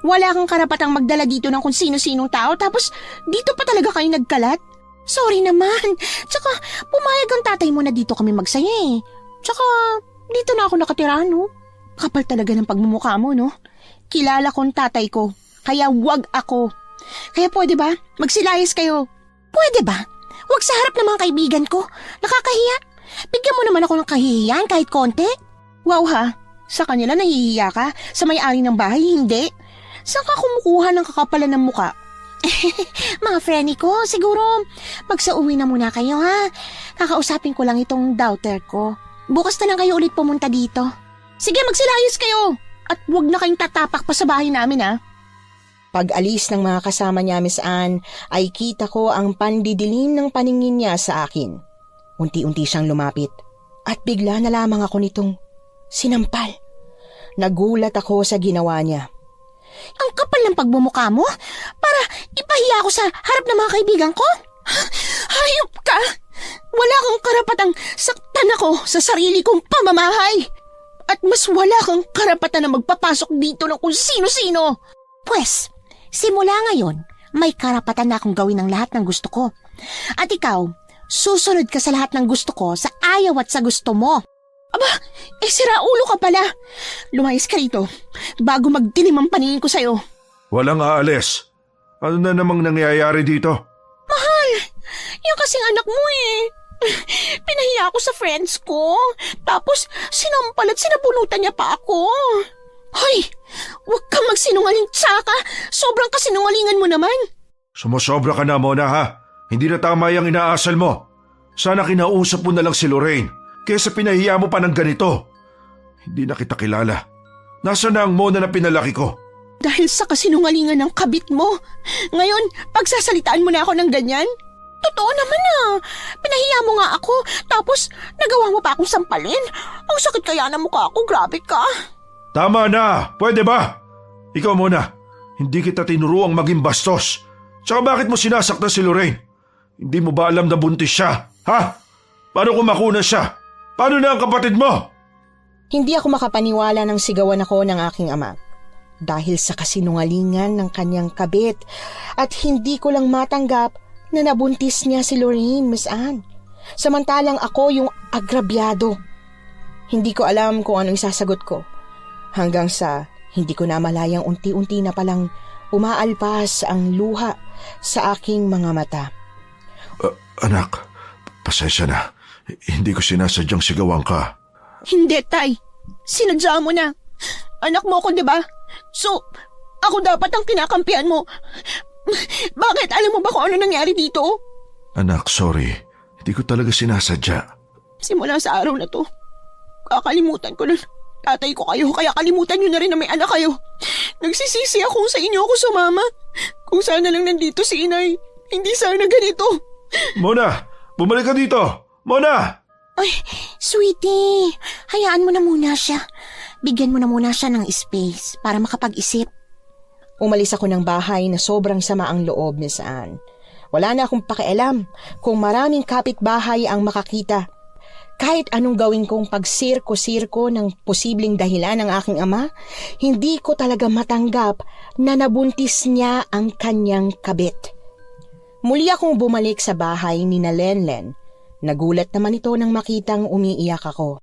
S2: Wala kang karapatang magdala dito ng kung sino-sinong tao tapos dito pa talaga kayo nagkalat? Sorry naman. Tsaka, pumayag ang tatay mo na dito kami magsaya eh. Tsaka, dito na ako nakatira, no? Kapal talaga ng pagmumukha mo, no? Kilala ko ang tatay ko, kaya wag ako. Kaya pwede ba? Magsilayas kayo. Pwede ba? Wag sa harap ng mga kaibigan ko. Nakakahiya. Bigyan mo naman ako ng kahihiyan kahit konti. Wow ha, sa kanila nahihiya ka, sa may-ari ng bahay hindi. Saan ka kumukuha ng kakapalan ng muka? Mga friendly ko, siguro magsauwi na muna kayo ha. Kakausapin ko lang itong daughter ko. Bukas na lang kayo ulit pumunta dito. Sige, magsilayas kayo. At huwag na kayong tatapak pa sa bahay namin ha.
S1: Pag-alis ng mga kasama niya, Miss Anne, ay kita ko ang pandidilim ng paningin niya sa akin. Unti-unti siyang lumapit at bigla na lamang ako nitong sinampal. Nagulat ako sa ginawa niya.
S2: Ang kapal ng pagmumukha mo para ipahiya ako sa harap ng mga kaibigan ko? Hayop ka! Wala kang karapatang saktan ako sa sarili kong pamamahay. At mas wala kang karapatan na magpapasok dito ng kung sino-sino. Pwes, simula ngayon, may karapatan na akong gawin ang lahat ng gusto ko. At ikaw, susunod ka sa lahat ng gusto ko sa ayaw at sa gusto mo. Aba, sira ulo ka pala. Lumayas ka rito bago magdilim ang paningin ko sa'yo.
S4: Walang aalis. Ano na namang nangyayari dito?
S2: Mahal, yung kasing anak mo eh.
S5: Pinahiya ako sa friends ko. Tapos sinampal at sinabunutan niya pa ako. Hoy, huwag kang magsinungaling, tsaka sobrang kasinungalingan mo naman.
S4: Sumusobra ka na, Mona, ha? Hindi na tama yung inaasal mo. Sana kinausap mo na lang si Lorraine kaysa pinahiya mo pa ng ganito. Hindi na kita kilala. Nasaan na ang Mona na pinalaki ko?
S5: Dahil sa kasinungalingan ng kabit mo. Ngayon, pagsasalitaan mo na ako ng ganyan? Totoo naman Pinahiya mo nga ako, tapos nagawa mo pa akong sampalin. Ang sakit kaya ng mukha ko, grabe ka.
S4: Tama na! Pwede ba? Ikaw muna, hindi kita tinuruang maging bastos. Tsaka bakit mo sinasaktan si Lorraine? Hindi mo ba alam na buntis siya? Ha? Paano kung makunan siya? Paano na ang kapatid mo?
S1: Hindi ako makapaniwala nang sigawan ako ng aking ama. Dahil sa kasinungalingan ng kanyang kabit at hindi ko lang matanggap na nabuntis niya si Lorraine, Miss Anne. Samantalang ako yung agrabyado. Hindi ko alam kung anong isasagot ko. Hanggang sa hindi ko na malayang unti-unti na palang umaalpas ang luha sa aking mga mata.
S4: Anak, pasensya na. Hindi ko sinasadyang sigawan ka.
S5: Hindi, Tay. Sinadya mo na. Anak mo ako, di ba? So, ako dapat ang kinakampihan mo. Bakit? Alam mo ba kung ano nangyari dito?
S4: Anak, sorry. Hindi ko talaga sinasadya.
S5: Simula sa araw na to, kakalimutan ko na tatay ko kayo, kaya kalimutan nyo na rin na may anak kayo. Nagsisisi ako sa inyo ako sumama. Kung sana lang nandito si inay, hindi sana ganito.
S4: Mona! Bumalik ka dito! Mona!
S5: Ay, sweetie, hayaan mo na muna siya. Bigyan mo na muna siya ng space para makapag-isip.
S1: Umalis ako ng bahay na sobrang sama ang loob, Miss Anne. Wala na akong pakialam kung maraming kapitbahay ang makakita. Kahit anong gawin kong pagsirko-sirko ng posibleng dahilan ng aking ama, hindi ko talaga matanggap na nabuntis niya ang kanyang kabit. Muli akong bumalik sa bahay ni na Lenlen. Nagulat naman ito nang makitang umiiyak ako.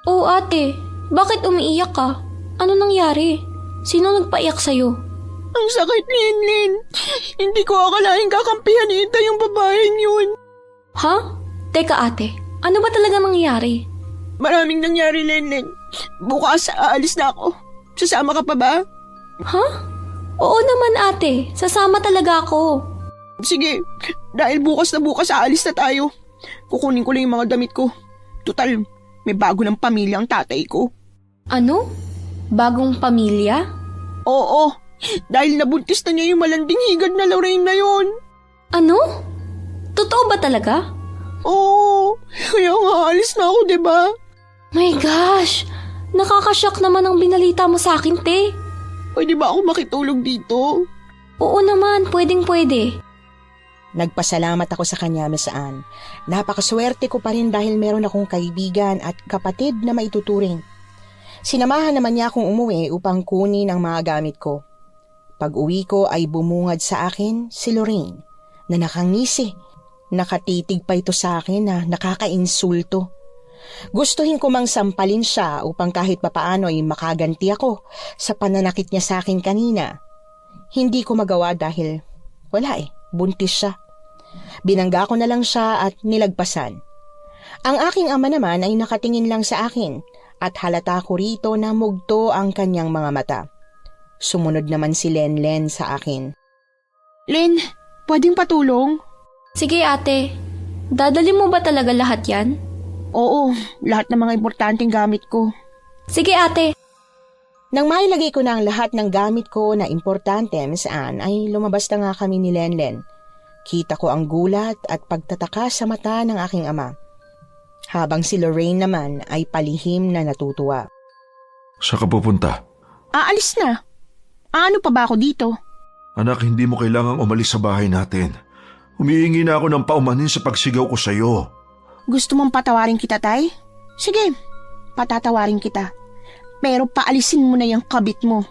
S3: Oh ate, bakit umiiyak ka? Ano nangyari? Sino nagpaiyak sa'yo?
S5: Ang sakit, Lenlen. Hindi ko akalaing kakampihan ni Ita yung babaeng yun.
S3: Ha? Teka ate, ano ba talaga nangyari?
S5: Maraming nangyari, Lenlen. Bukas aalis na ako. Sasama ka pa ba?
S3: Ha? Oo naman ate, sasama talaga ako.
S5: Sige, dahil bukas na bukas aalis na tayo. Kukunin ko lang yung mga damit ko. Tutal, may bago ng pamilya ang tatay ko.
S3: Ano? Bagong pamilya?
S5: Oo, dahil nabuntis na niya yung malanding higad na Lorraine na yon.
S3: Ano? Totoo ba talaga?
S5: Oo, kaya nga alis na ako, diba?
S3: My gosh! Nakakashock naman ang binalita mo sa akin, te.
S5: Pwede ba ako makitulog dito?
S3: Oo naman, pwedeng-pwede.
S1: Nagpasalamat ako sa kanya, Miss Anne. Napakaswerte ko pa rin dahil meron akong kaibigan at kapatid na maituturing. Sinamahan naman niya akong umuwi upang kunin ang mga gamit ko. Pag-uwi ko ay bumungad sa akin si Lorraine na nakangisi. Nakatitig pa ito sa akin na nakakainsulto. Gustuhin ko mang sampalin siya upang kahit papaano ay makaganti ako sa pananakit niya sa akin kanina. Hindi ko magawa dahil buntis siya. Binangga ko na lang siya at nilagpasan. Ang aking ama naman ay nakatingin lang sa akin at halata ko rito na mugto ang kanyang mga mata. Sumunod naman si Lenlen sa akin.
S5: Len, pwedeng patulong?
S3: Sige ate, dadali mo ba talaga lahat yan?
S5: Oo, lahat ng mga importanteng gamit ko.
S3: Sige ate.
S1: Nang mailagay ko na ang lahat ng gamit ko na importante, Miss Anne, ay lumabas na nga kami ni Lenlen. Kita ko ang gulat at pagtataka sa mata ng aking ama. Habang si Lorraine naman ay palihim na natutuwa.
S4: Saan ka pupunta?
S5: Aalis na. Ano pa ba ako dito?
S4: Anak, hindi mo kailangang umalis sa bahay natin. Humihingi na ako ng paumanin sa pagsigaw ko sa iyo.
S5: Gusto mong patawarin kita, Tay? Sige, patatawarin kita. Pero paalisin mo na yung kabit mo.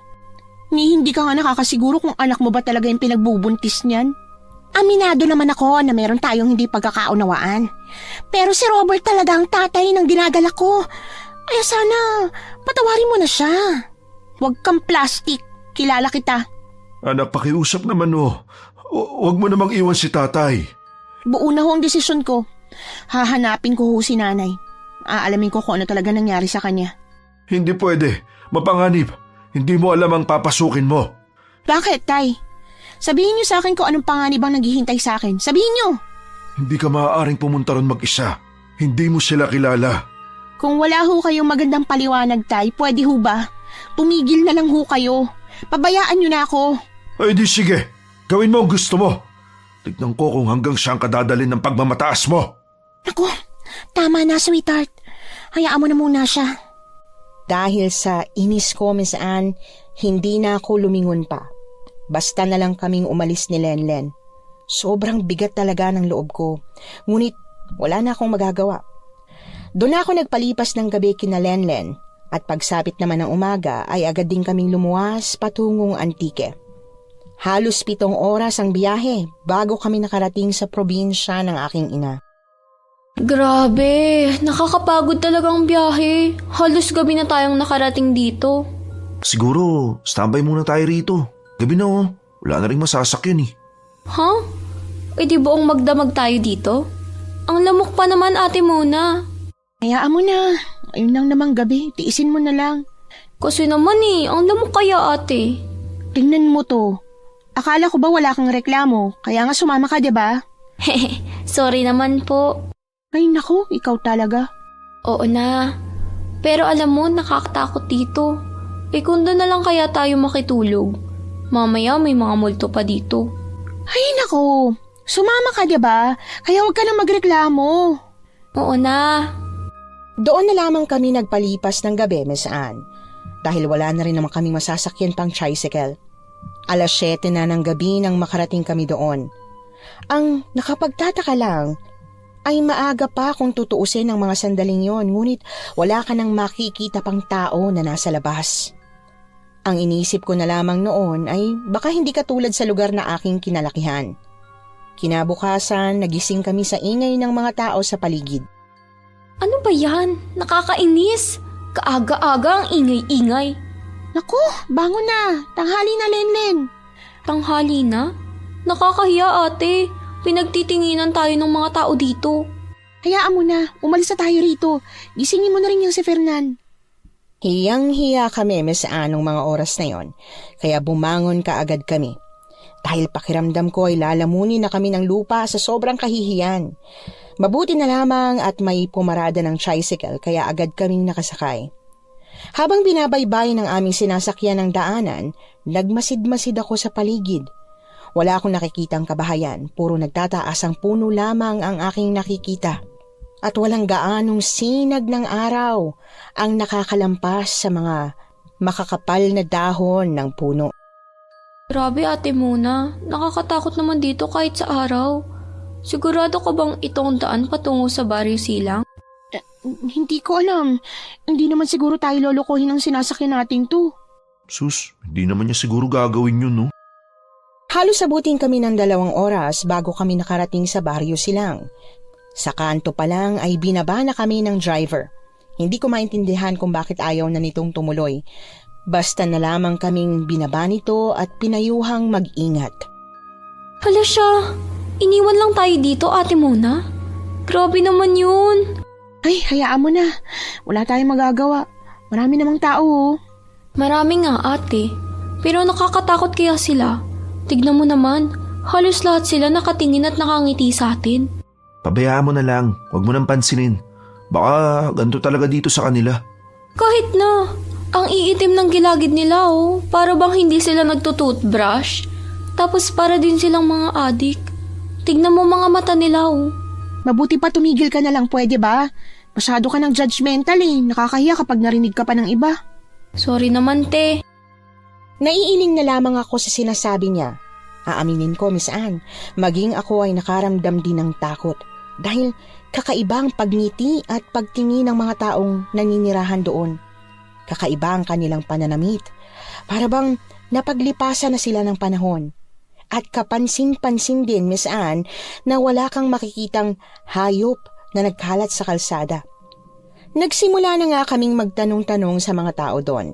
S5: Hindi ka nga nakakasiguro kung anak mo ba talaga yung pinagbubuntis niyan. Aminado naman ako na meron tayong hindi pagkakaunawaan. Pero si Robert talaga ang tatay ng dinadala ko. Kaya sana, patawarin mo na siya. Huwag kang plastic. Kilala kita.
S4: Anak, pakiusap naman o. Huwag mo namang iwan si tatay.
S5: Buo na ho ang desisyon ko.
S2: Hahanapin ko ho si nanay. Aalamin ko kung ano talaga nangyari sa kanya.
S4: Hindi pwede. Mapanganib. Hindi mo alam ang papasukin mo.
S2: Bakit, Tay? Sabihin niyo sa akin kung anong panganib ang naghihintay sa akin. Sabihin niyo!
S4: Hindi ka maaaring pumunta ron mag-isa. Hindi mo sila kilala.
S2: Kung wala ho kayong magandang paliwanag, Tay, pwede ho ba? Tumigil na lang ho kayo. Pabayaan niyo na ako.
S4: Ay di sige. Gawin mo ang gusto mo. Tignan ko kung hanggang saan ka dadalhin ng pagmamataas mo.
S5: Naku, tama na, sweetheart. Hayaan mo na muna siya.
S1: Dahil sa inis ko, Miss Anne, hindi na ako lumingon pa. Basta na lang kaming umalis ni Lenlen. Sobrang bigat talaga ng loob ko. Ngunit wala na akong magagawa. Doon ako nagpalipas ng gabi kina Lenlen at pagsapit naman ng umaga ay agad din kaming lumuwas patungong Antique. Halos 7 oras ang biyahe bago kami nakarating sa probinsya ng aking ina.
S3: Grabe, nakakapagod talagang biyahe. Halos gabi na tayong nakarating dito.
S4: Siguro, standby muna tayo rito. Gabi na oh. Wala na rin masasakyan eh.
S3: Ha? E di buong magdamag tayo dito? Ang lamok pa naman, Ate Mona.
S2: Hayaan mo na. Ayun lang namang gabi. Tiisin mo na lang.
S3: Kasi naman ang lamok kaya, ate.
S2: Tingnan mo to. Akala ko ba wala kang reklamo? Kaya nga sumama ka, diba?
S3: Sorry naman po.
S2: Ay naku, ikaw talaga.
S3: Oo na. Pero alam mo, nakakatakot dito. Kung doon na lang kaya tayo makitulog. Mamaya may mga multo pa dito.
S2: Ay naku, sumama ka, diba? Kaya huwag ka na magreklamo.
S3: Oo na.
S1: Doon na lamang kami nagpalipas ng gabi, Miss Anne. Dahil wala na rin naman kaming masasakyan pang tricycle. 7:00 na ng gabi nang makarating kami doon. Ang nakapagtataka lang ay maaga pa kung tutuusin ng mga sandaling yon, ngunit wala ka nang makikita pang tao na nasa labas. Ang inisip ko na lamang noon ay baka hindi katulad sa lugar na aking kinalakihan. Kinabukasan, nagising kami sa ingay ng mga tao sa paligid.
S3: Ano ba yan? Nakakainis. Kaaga-aga ang ingay-ingay.
S2: Naku, bangon na. Tanghali na, Lenlen.
S3: Tanghali na? Nakakahiya, ate. Pinagtitinginan tayo ng mga tao dito.
S2: Hayaan mo na. Umalis na tayo rito. Gisingin mo na rin yung si Fernan.
S1: Hiyang-hiya kami, Miss Anne, ng mga oras na yon. Kaya bumangon kaagad kami. Dahil pakiramdam ko ay lalamunin na kami ng lupa sa sobrang kahihiyan. Mabuti na lamang at may pumarada ng tricycle kaya agad kaming nakasakay. Habang binabaybay ng aming sinasakyan ng daanan, nagmasid-masid ako sa paligid. Wala akong nakikitang kabahayan, puro nagtataas ang puno lamang ang aking nakikita. At walang gaanong sinag ng araw ang nakakalampas sa mga makakapal na dahon ng puno.
S3: Grabe, Ate Mona. Nakakatakot naman dito kahit sa araw. Sigurado ka bang itong daan patungo sa Barrio Silang?
S2: Hindi ko alam. Hindi naman siguro tayo lolokohin ng sinasakyan natin to.
S4: Sus, hindi naman niya siguro gagawin yun, no?
S1: Halos abutin kami ng 2 oras bago kami nakarating sa Barrio Silang. Sa kanto pa lang ay binaba na kami ng driver. Hindi ko maintindihan kung bakit ayaw na nitong tumuloy. Basta na lamang kaming binaba nito at pinayuhang mag-ingat.
S3: Hala siya! Iniwan lang tayo dito, Ate Mona. Grabe naman yun.
S2: Ay, hayaan mo na. Wala tayong magagawa. Marami namang tao, oh.
S3: Marami nga, ate. Pero nakakatakot kaya sila. Tignan mo naman, halos lahat sila nakatingin at nakangiti sa atin.
S4: Pabayaan mo na lang. Huwag mo nang pansinin. Baka ganito talaga dito sa kanila.
S3: Kahit na. Ang iitim ng gilagid nila, oh. Para bang hindi sila nagtutoothbrush. Tapos para din silang mga adik. Tignan mo mga mata nila, oh.
S2: Mabuti pa tumigil ka na lang, pwede ba? Masyado ka ng judgmental eh. Nakakahiya kapag narinig ka pa ng iba.
S3: Sorry naman, te.
S1: Naiiling na lamang ako sa sinasabi niya. Aaminin ko, Miss Anne, maging ako ay nakaramdam din ng takot. Dahil kakaibang pagngiti at pagtingin ng mga taong naninirahan doon. Kakaiba ang kanilang pananamit. Para bang napaglipasan na sila ng panahon. At kapansin-pansin din, Miss Anne, na wala kang makikitang hayop na nagkalat sa kalsada. Nagsimula na nga kaming magtanong-tanong sa mga tao doon.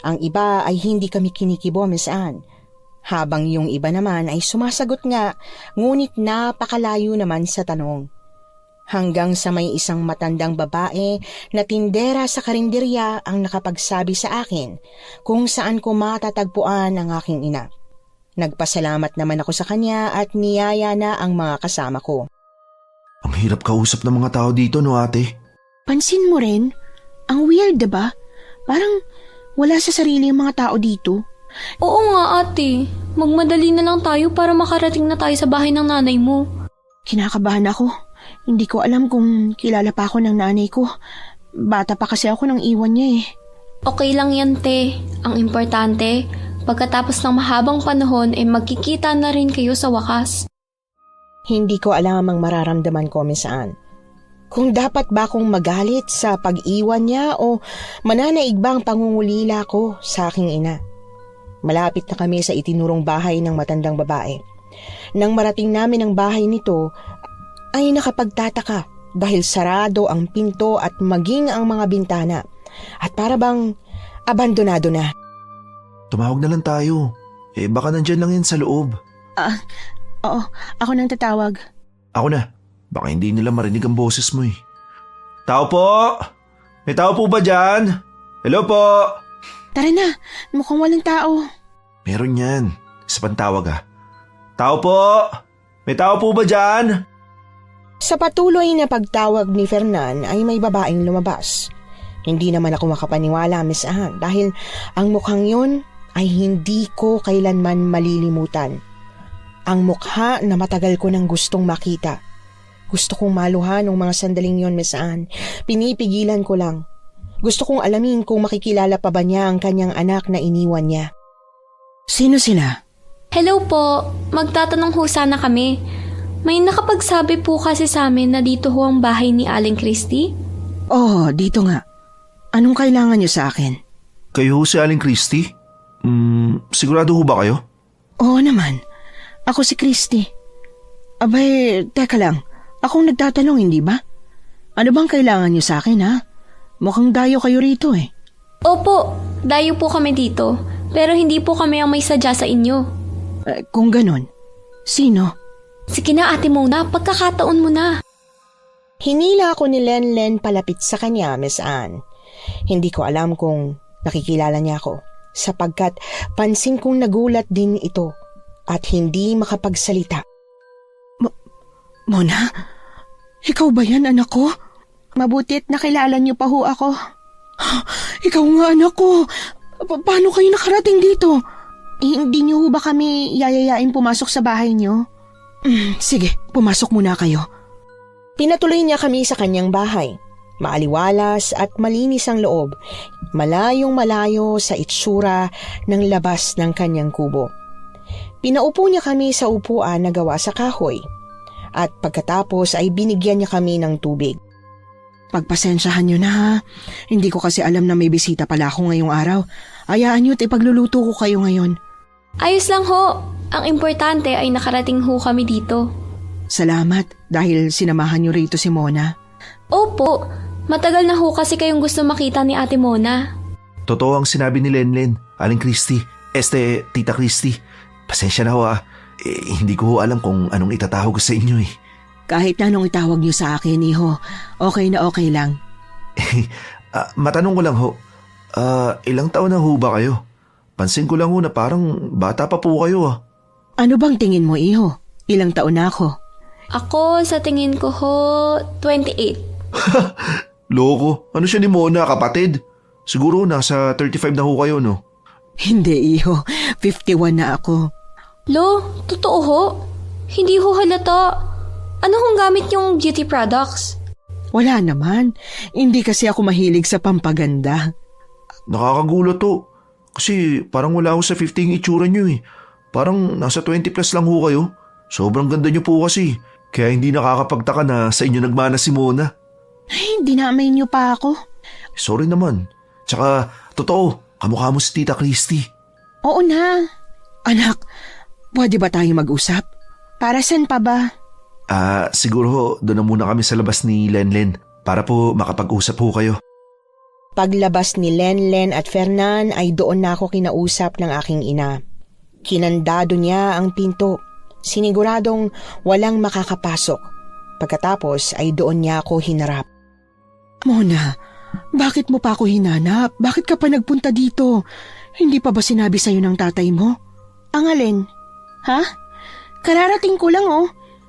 S1: Ang iba ay hindi kami kinikibo, Miss Anne. Habang yung iba naman ay sumasagot nga, ngunit napakalayo naman sa tanong. hanggang sa may isang matandang babae na tindera sa karinderya ang nakapagsabi sa akin kung saan ko matatagpuan ang aking ina. Nagpasalamat naman ako sa kanya at niyaya na ang mga kasama ko.
S6: Ang hirap kausap ng mga tao dito, no ate?
S2: Pansin mo rin? Ang weird, diba? Parang wala sa sarili yung mga tao dito.
S3: Oo nga ate, magmadali na lang tayo para makarating na tayo sa bahay ng nanay mo.
S2: Kinakabahan ako. Hindi ko alam kung kilala pa ako ng nanay ko. Bata pa kasi ako nang iwan niya eh.
S3: Okay lang yan te, ang importante, pagkatapos ng mahabang panahon ay magkikita na rin kayo sa wakas.
S1: Hindi ko alam ang mararamdaman ko, Miss Anne. Kung dapat ba akong magalit sa pag-iwan niya o mananaig ba ang pangungulila ko sa aking ina. Malapit na kami sa itinurong bahay ng matandang babae. Nang marating namin ang bahay nito, ay nakapagtataka dahil sarado ang pinto at maging ang mga bintana. At para bang abandonado na.
S6: Tumawag na lang tayo. Baka nandyan lang yan sa loob.
S2: Oo, ako nang tatawag.
S6: Ako na. Baka hindi nila marinig ang boses mo eh. Tao po! May tao po ba dyan? Hello po!
S2: Tara na, mukhang walang tao.
S6: Meron yan. Isa pang tawag ah. Tao po! May tao po ba dyan?
S1: Sa patuloy na pagtawag ni Fernan ay may babaeng lumabas. Hindi naman ako makapaniwala, Miss Anne, dahil ang mukhang yun ay hindi ko kailanman malilimutan. Ang mukha na matagal ko nang gustong makita. Gusto kong maluhan ng mga sandaling yon, Miss Anne. Pinipigilan ko lang. Gusto kong alamin kung makikilala pa ba niya ang kanyang anak na iniwan niya.
S2: Sino sila?
S3: Hello po, magtatanong ho sana kami. May nakapagsabi po kasi sa amin na dito ho ang bahay ni Aling Christy?
S2: Oo, dito nga. Anong kailangan niyo sa akin?
S6: Kayo ho si Aling Christy? Sigurado ho ba kayo?
S2: Oo naman. Ako si Christy. Abay, teka lang. Akong nagtatanong, hindi ba? Ano bang kailangan niyo sa akin, ha? Mukhang dayo kayo rito eh.
S3: Opo, dayo po kami dito. Pero hindi po kami ang may sadya sa inyo.
S2: Kung ganon, sino?
S3: Sige na ate Mona, pagkakataon mo na.
S1: Hinila ako ni Lenlen palapit sa kanya, Miss Anne. Hindi ko alam kung nakikilala niya ako, sapagkat pansin kong nagulat din ito at hindi makapagsalita.
S2: Mona, ikaw ba yan, anak ko? Mabutit nakilala niyo pa ho ako. Ikaw nga, anak ko. Paano kayo nakarating dito? Hindi niyo ho ba kami yayayain pumasok sa bahay niyo? Sige, pumasok muna kayo.
S1: Pinatuloy niya kami sa kanyang bahay. Maaliwalas at malinis ang loob. Malayong malayo sa itsura ng labas ng kanyang kubo. Pinaupo niya kami sa upuan na gawa sa kahoy. At pagkatapos ay binigyan niya kami ng tubig.
S2: Pagpasensyahan niyo na ha. Hindi ko kasi alam na may bisita pala ako ngayong araw. Hayaan niyo't ipagluluto ko kayo ngayon.
S3: Ayos lang ho. Ang importante ay nakarating ho kami dito.
S2: Salamat dahil sinamahan niyo rito si Mona.
S3: Opo, matagal na ho kasi kayong gusto makita ni Ate Mona.
S6: Totoo ang sinabi ni Lenlen, Aling Christy, Tita Christy. Pasensya na ho ah. Hindi ko ho alam kung anong itatawag ko sa inyo eh.
S2: Kahit na anong itawag niyo sa akin, iho, okay na okay lang.
S6: Matanong ko lang ho, ilang taon na ho ba kayo? Pansin ko lang ho na parang bata pa po kayo ah.
S2: Ano bang tingin mo, iho? Ilang taon na ako?
S3: Ako, sa tingin ko ho, 28.
S6: Loko, ano siya ni Mona, kapatid? Siguro nasa 35 na ho kayo, no?
S2: Hindi, iho. 51 na ako.
S3: Lo, totoo ho? Hindi ho halata. Ano hong gamit yung beauty products?
S2: Wala naman. Hindi kasi ako mahilig sa pampaganda.
S6: Nakakagulo to. Kasi parang wala ho sa 50 yung itsura nyo eh. Parang nasa 20 plus lang ho kayo. Sobrang ganda nyo po kasi. Kaya hindi nakakapagtaka na sa inyo nagmana si Mona.
S2: Ay, dinamay niyo pa ako.
S6: Sorry naman. Tsaka, totoo, kamukha mo si Tita Christy.
S2: Oo na. Anak, pwede ba tayo mag-usap? Para saan pa ba?
S6: Siguro doon na muna kami sa labas ni Lenlen para po makapag-usap ho kayo.
S1: Paglabas ni Lenlen at Fernan ay doon na ako kinausap ng aking ina. Kinandado niya ang pinto. Siniguradong walang makakapasok. pagkatapos ay doon niya ako hinarap.
S2: Mona, bakit mo pa ako hinanap? Bakit ka pa nagpunta dito? Hindi pa ba sinabi sa'yo ng tatay mo? Ang alin? Ha? Kararating ko lang oh.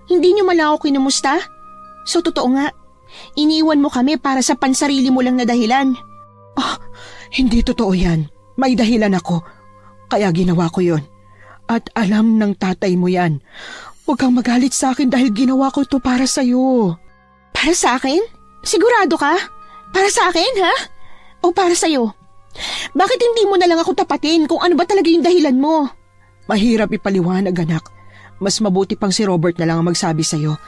S2: Hindi niyo man lang ako kinumusta? So totoo nga, iniwan mo kami para sa pansarili mo lang na dahilan. Hindi totoo yan. May dahilan ako. Kaya ginawa ko yon. At alam ng tatay mo yan. Huwag kang magalit sa akin dahil ginawa ko ito para sa'yo. Para sa akin? Sigurado ka? Para sa akin, ha? O para sa'yo? Bakit hindi mo na lang ako tapatin kung ano ba talaga yung dahilan mo? Mahirap ipaliwanag, anak. Mas mabuti pang si Robert na lang ang magsabi sa'yo.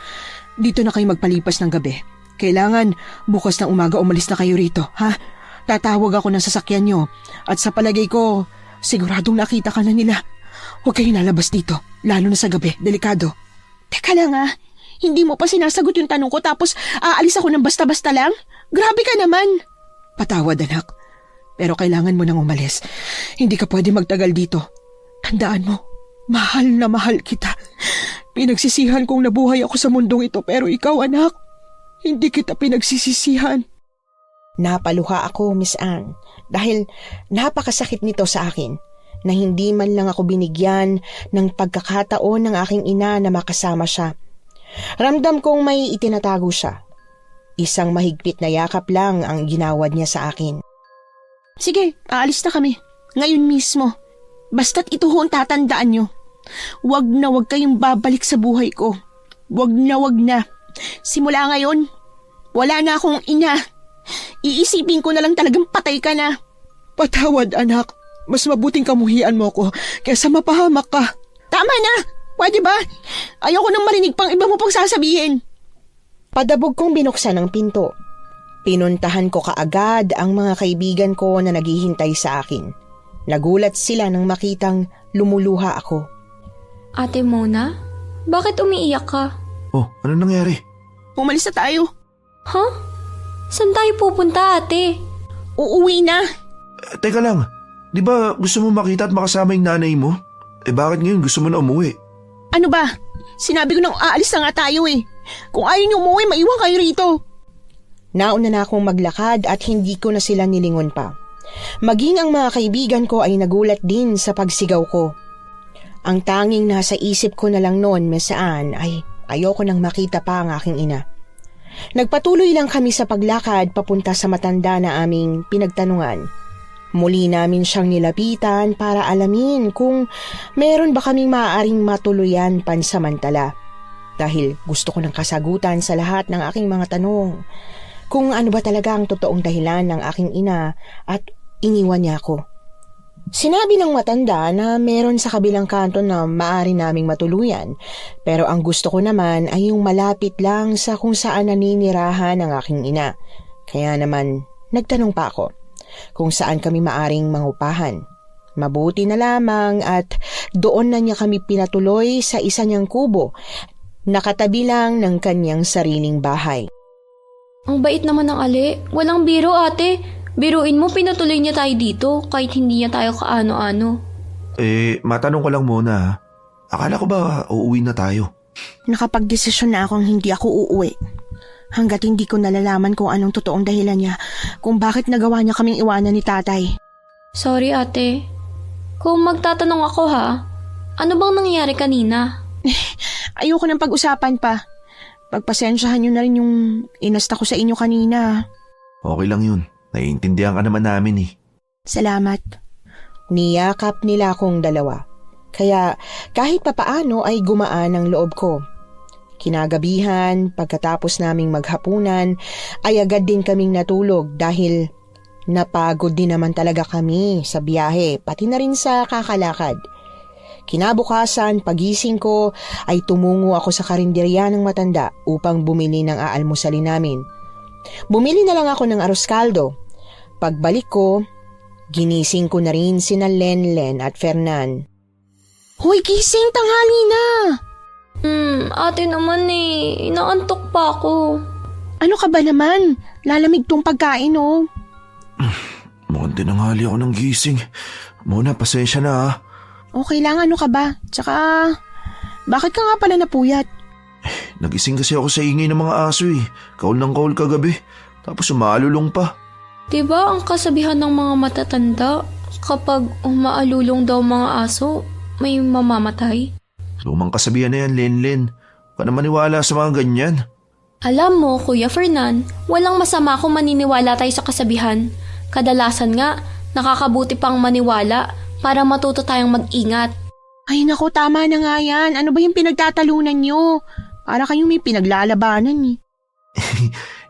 S2: Dito na kayo magpalipas ng gabi. Kailangan bukas ng umaga umalis na kayo rito, ha? Tatawag ako ng sasakyan nyo. At sa palagay ko, siguradong nakita ka na nila. Huwag kayong lalabas dito, lalo na sa gabi, delikado. Teka lang hindi mo pa sinasagot yung tanong ko tapos aalis ako ng basta-basta lang? Grabe ka naman. Patawad anak, pero kailangan mo nang umalis. Hindi ka pwede magtagal dito. Tandaan mo, mahal na mahal kita. Pinagsisihan kong nabuhay ako sa mundong ito pero ikaw anak, hindi kita pinagsisisihan.
S1: Napaluha ako, Miss Anne, dahil napakasakit nito sa akin na hindi man lang ako binigyan ng pagkakataon ng aking ina na makasama siya. Ramdam kong may itinatago siya. Isang mahigpit na yakap lang ang ginawad niya sa akin.
S2: Sige, aalis na kami. Ngayon mismo. Basta't ito ho ang tatandaan nyo. Wag na wag kayong babalik sa buhay ko. Wag na. Simula ngayon, wala na akong ina. Iisipin ko na lang talagang patay ka na. Patawad anak. Mas mabuting kamuhian mo ko kaysa mapahamak ka. Tama na! Pwede ba? Ayoko nang marinig pang iba mo pang sasabihin.
S1: Padabog kong binuksan ang pinto. Pinuntahan ko kaagad ang mga kaibigan ko na naghihintay sa akin. Nagulat sila nang makitang lumuluha ako.
S3: Ate Mona, bakit umiiyak ka?
S6: Oh, ano nangyari?
S2: Umalis na tayo.
S3: Huh? Saan tayo pupunta, ate?
S2: Uuwi na.
S6: Teka lang, di ba gusto mo makita at makasama yung nanay mo? Bakit ngayon gusto mo na umuwi?
S2: Ano ba? Sinabi ko nang aalis na nga tayo eh. Kung ayaw niyo umuwi, maiwan kayo rito.
S1: Nauna na akong maglakad at hindi ko na sila nilingon pa. Maging ang mga kaibigan ko ay nagulat din sa pagsigaw ko. Ang tanging nasa isip ko na lang noon, Miss Anne, ay ayoko nang makita pa ang aking ina. Nagpatuloy lang kami sa paglakad papunta sa matanda na aming pinagtanungan. Muli namin siyang nilapitan para alamin kung meron ba kaming maaaring matuluyan pansamantala. Dahil gusto ko ng kasagutan sa lahat ng aking mga tanong. Kung ano ba talaga ang totoong dahilan ng aking ina at iniwan niya ako. Sinabi ng matanda na meron sa kabilang kanto na maaari naming matuluyan. Pero ang gusto ko naman ay yung malapit lang sa kung saan naninirahan ang aking ina. Kaya naman nagtanong pa ako kung saan kami maaring mangupahan. Mabuti na lamang at doon na niya kami pinatuloy sa isa niyang kubo, nakatabi lang ng kanyang sariling bahay.
S3: Ang bait naman ng Ali. Walang biro, ate. Biruin mo, pinatuloy niya tayo dito kahit hindi niya tayo kaano-ano.
S6: Matanong ko lang muna ha. Akala ko ba uuwi na tayo?
S2: Nakapagdesisyon na akong hindi ako uuwi. Hanggat hindi ko nalalaman kung anong totoong dahilan niya, kung bakit nagawa niya kaming iwanan ni tatay.
S3: Sorry, ate. Kung magtatanong ako ha, ano bang nangyari kanina?
S2: Ayoko nang pag-usapan pa. Pagpasensyahan niyo na rin yung inasta ko sa inyo kanina.
S6: Okay lang yun. Naiintindihan ka naman namin eh.
S2: Salamat.
S1: Niyakap nila akong dalawa. Kaya kahit papaano ay gumaan ang loob ko. Kinagabihan, pagkatapos naming maghapunan, ay agad din kaming natulog dahil napagod din naman talaga kami sa biyahe, pati na rin sa kakalakad. Kinabukasan, pagising ko, ay tumungo ako sa karinderya ng matanda upang bumili ng aalmusalin namin. Bumili na lang ako ng arroz caldo. Pagbalik ko, ginising ko na rin sina Lenlen at Fernan.
S2: Hoy, gising, tanghali na!
S3: Ate naman eh. Inaantok pa ako.
S2: Ano ka ba naman? Lalamig tong pagkain oh.
S6: Mukhang tinanghali ako ng gising. Muna, pasensya na ha.
S2: Okay lang, ano ka ba? Tsaka, bakit ka nga pala napuyat?
S6: Nagising kasi ako sa ingay ng mga aso eh. Kaul ng kaul kagabi. Tapos umaalulong pa.
S3: Diba ang kasabihan ng mga matatanda, kapag umaalulong daw mga aso, may mamamatay?
S6: Lumang kasabihan na yan, Lenlen. Huwag ka na maniwala sa mga ganyan.
S3: Alam mo, Kuya Fernan, walang masama kung maniniwala tayo sa kasabihan. Kadalasan nga, nakakabuti pang maniwala para matuto tayong mag-ingat.
S2: Ay naku, tama na nga yan. Ano ba yung pinagtatalunan nyo? Para kayong may pinaglalabanan eh.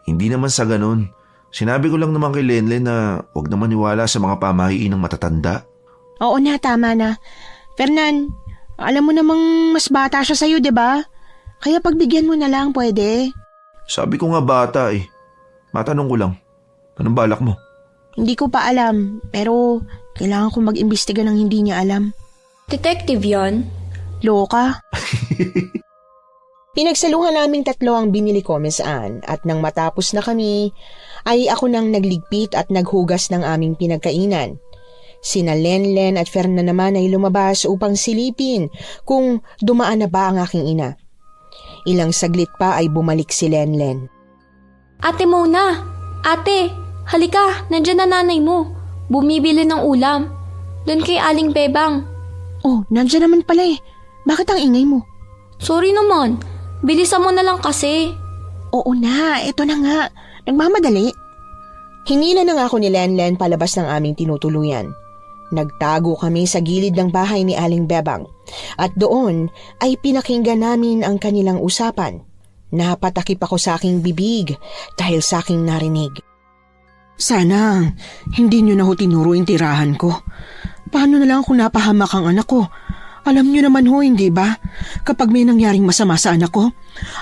S6: Hindi naman sa ganun. Sinabi ko lang naman kay Lenlen na huwag na maniwala sa mga pamahiin ng matatanda.
S2: Oo na, tama na. Fernan, alam mo namang mas bata siya sa'yo, diba? Kaya pagbigyan mo na lang, pwede.
S6: Sabi ko nga bata eh. Matanong ko lang, anong balak mo?
S2: Hindi ko pa alam, pero kailangan ko mag-imbestiga ng hindi niya alam.
S3: Detective yon?
S2: Loka?
S1: Pinagsaluhan naming tatlo ang binili ko, Miss Anne, at nang matapos na kami, ay ako nang nagligpit at naghugas ng aming pinagkainan. Sina Lenlen at Fernan naman ay lumabas upang silipin kung dumaan na ba ang aking ina. Ilang saglit pa ay bumalik si Lenlen.
S3: Ate Mona! Ate! Halika! Nandiyan na nanay mo. Bumibili ng ulam. Doon kay Aling Bebang.
S2: Oh, nandiyan naman pala eh. Bakit ang ingay mo?
S3: Sorry naman. Bilisan mo na lang kasi.
S2: Oo na, eto na nga. Nagmamadali.
S1: Hinila na nga ako ni Lenlen palabas ng aming tinutuluyan. Nagtago kami sa gilid ng bahay ni Aling Bebang at doon ay pinakinggan namin ang kanilang usapan. Napatakip ako sa aking bibig dahil sa aking narinig.
S2: Sana hindi nyo na ho tinuro yung tirahan ko. Paano na lang kung napahamak ang anak ko? Alam nyo naman ho, hindi ba? Kapag may nangyaring masama sa anak ko,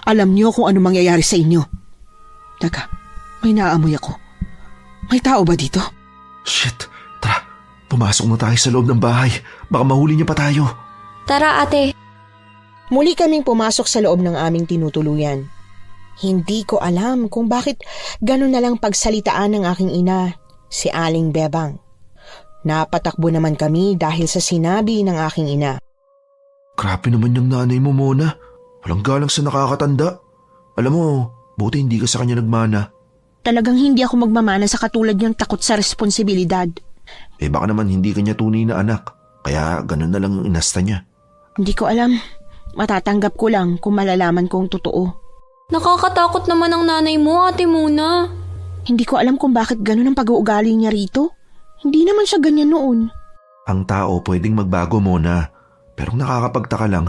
S2: alam nyo kung ano mangyayari sa inyo. Teka, may naamoy ako. May tao ba dito?
S6: Shit, tara, pumasok na tayo sa loob ng bahay. Baka mahuli niya pa tayo.
S3: Tara ate.
S1: Muli kaming pumasok sa loob ng aming tinutuluyan. Hindi ko alam kung bakit ganun na lang pagsalitaan ng aking ina, si Aling Bebang. Napatakbo naman kami dahil sa sinabi ng aking ina.
S6: Grabe naman yung nanay mo, Mona. Walang galang sa nakakatanda. Alam mo, buti hindi ka sa kanya nagmana.
S2: Talagang hindi ako magmamana sa katulad niyang takot sa responsibilidad.
S6: Eh baka naman hindi kanya tunay na anak. Kaya ganun na lang ang inasta niya.
S2: Hindi ko alam. Matatanggap ko lang kung malalaman kong totoo.
S3: Nakakatakot naman ang nanay mo, Ate Mona.
S2: Hindi ko alam kung bakit ganun ang pag-uugali niya rito. Hindi naman siya ganyan noon.
S6: Ang tao pwedeng magbago, Mona. Pero nakakapagtaka lang,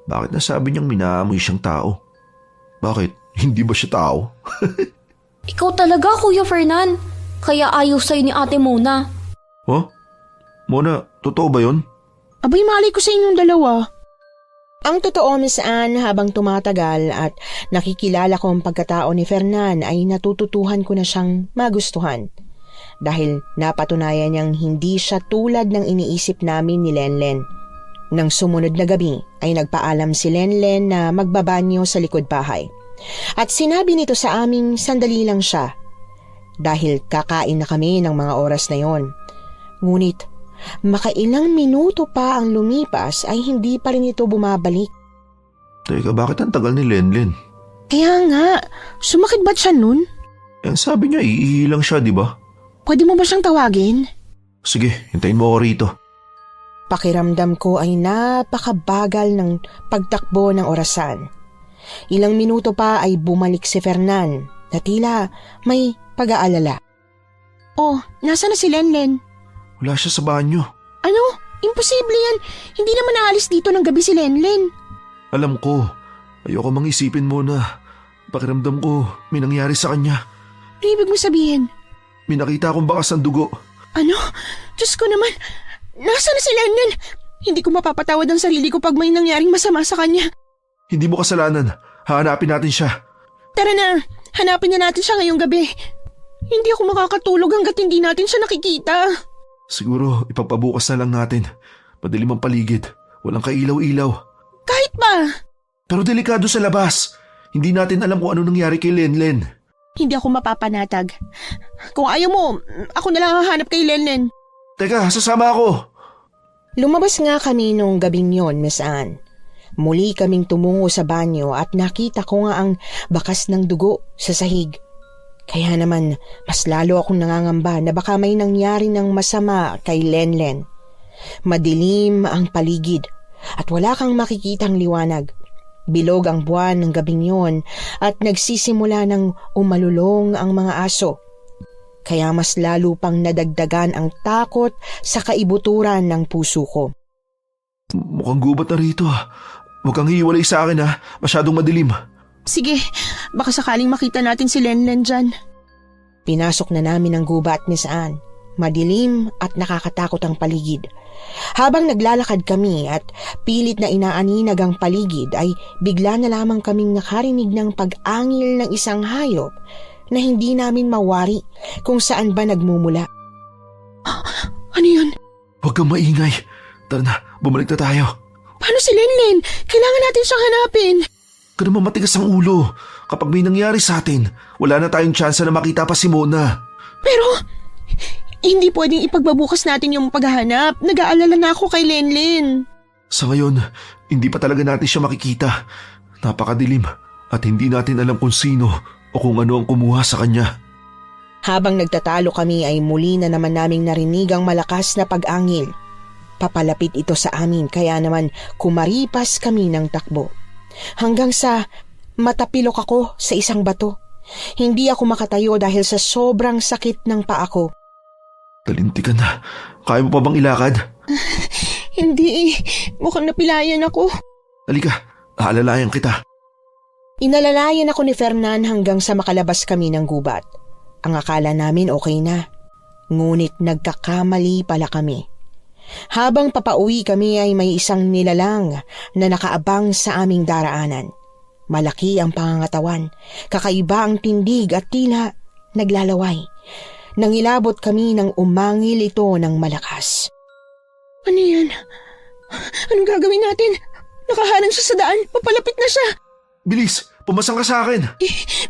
S6: bakit nasabi niyang minaamoy siyang tao? Bakit? Hindi ba siya tao?
S3: Ikaw talaga, Kuya Fernan. Kaya ayaw sa'yo ni Ate Mona.
S6: Huh? Mona, totoo ba yun?
S2: Abay, malay ko sa inyong dalawa.
S1: Ang totoo, Miss Anne, habang tumatagal at nakikilala ko ang pagkatao ni Fernan ay natututuhan ko na siyang magustuhan. Dahil napatunayan niyang hindi siya tulad ng iniisip namin ni Lenlen. Nang sumunod na gabi ay nagpaalam si Lenlen na magbabanyo sa likod bahay. At sinabi nito sa aming sandali lang siya. Dahil kakain na kami ng mga oras na yon. Ngunit makailang minuto pa ang lumipas ay hindi pa rin ito bumabalik.
S6: Teka, bakit ang tagal ni Lenlen?
S2: Kaya nga, sumakit ba't siya nun?
S6: Eh, sabi niya iihi lang siya, di ba?
S2: Pwede mo ba siyang tawagin?
S6: Sige, hintayin mo ako rito.
S1: Pakiramdam ko ay napakabagal ng pagtakbo ng orasan. Ilang minuto pa ay bumalik si Fernan na tila may pag-aalala.
S2: Oh, nasa na si Lenlen?
S6: Wala siya sa banyo.
S2: Ano? Imposible yan. Hindi naman naalis dito ng gabi si Lenlen.
S6: Alam ko. Ayoko mang isipin mo na pakiramdam ko may nangyari sa kanya.
S2: Ano ibig mo sabihin?
S6: May nakita akong bakas ng dugo.
S2: Ano? Diyos ko naman. Nasaan na si Lenlen? Hindi ko mapapatawad ang sarili ko pag may nangyaring masama sa kanya.
S6: Hindi mo kasalanan. Hahanapin natin siya.
S2: Tara na. Hanapin na natin siya ngayong gabi. Hindi ako makakatulog hanggat hindi natin siya nakikita.
S6: Siguro ipagpabukas na lang natin. Madilim ang paligid. Walang kailaw-ilaw.
S2: Kahit pa.
S6: Pero delikado sa labas. Hindi natin alam kung ano nangyari kay Lenlen.
S2: Hindi ako mapapanatag. Kung ayaw mo, ako na lang hahanap kay Lenlen.
S6: Teka, sasama ako.
S1: Lumabas nga kami nung gabing yon, Miss Anne. Muli kaming tumungo sa banyo at nakita ko nga ang bakas ng dugo sa sahig. Kaya naman mas lalo akong nangangamba na baka may nangyari ng masama kay Lenlen. Madilim ang paligid at wala kang makikitang liwanag. Bilog ang buwan ng gabing yon at nagsisimula ng umalulong ang mga aso. Kaya mas lalo pang nadagdagan ang takot sa kaibuturan ng puso ko.
S6: Mukhang gubat na rito ah. Huwag kang hiwalay sa akin ah. Masyadong madilim.
S2: Sige, baka sakaling makita natin si Lenlen dyan.
S1: Pinasok na namin ang gubat, Miss Anne. Madilim at nakakatakot ang paligid. Habang naglalakad kami at pilit na inaaninag ang paligid ay bigla na lamang kaming nakarinig ng pag-angil ng isang hayop na hindi namin mawari kung saan ba nagmumula.
S2: Ano yun?
S6: Huwag kang maingay. Tara na, bumalik na tayo.
S2: Paano si Lenlen? Kailangan natin siyang hanapin.
S6: Ka naman matigas ang ulo. Kapag may nangyari sa atin, wala na tayong tsansa na makita pa si Mona.
S2: Pero hindi pwedeng ipagbabukas natin yung paghahanap. Nag-aalala na ako kay Lenlen.
S6: Sa ngayon, hindi pa talaga natin siya makikita. Napakadilim at hindi natin alam kung sino o kung ano ang kumuha sa kanya.
S1: Habang nagtatalo kami ay muli na naman naming narinig ang malakas na pag-angil. Papalapit ito sa amin kaya naman kumaripas kami ng takbo. Hanggang sa matapilok ako sa isang bato. Hindi ako makatayo dahil sa sobrang sakit ng paa ko.
S6: Talintikan na. Kaya mo pa bang ilakad?
S2: Hindi, mukhang napilayan ako.
S6: Halika, aalalayan kita.
S1: Inalalayan ako ni Fernan hanggang sa makalabas kami ng gubat. Ang akala namin okay na. Ngunit nagkakamali pala kami. Habang papauwi kami ay may isang nilalang na nakaabang sa aming daraanan. Malaki ang pangangatawan, kakaiba ang tindig at tila naglalaway. Nangilabot kami nang umangil ito ng malakas.
S2: Ano yan? Anong gagawin natin? Nakaharang siya sa daan, papalapit na siya.
S6: Bilis, pumasang ka sa akin.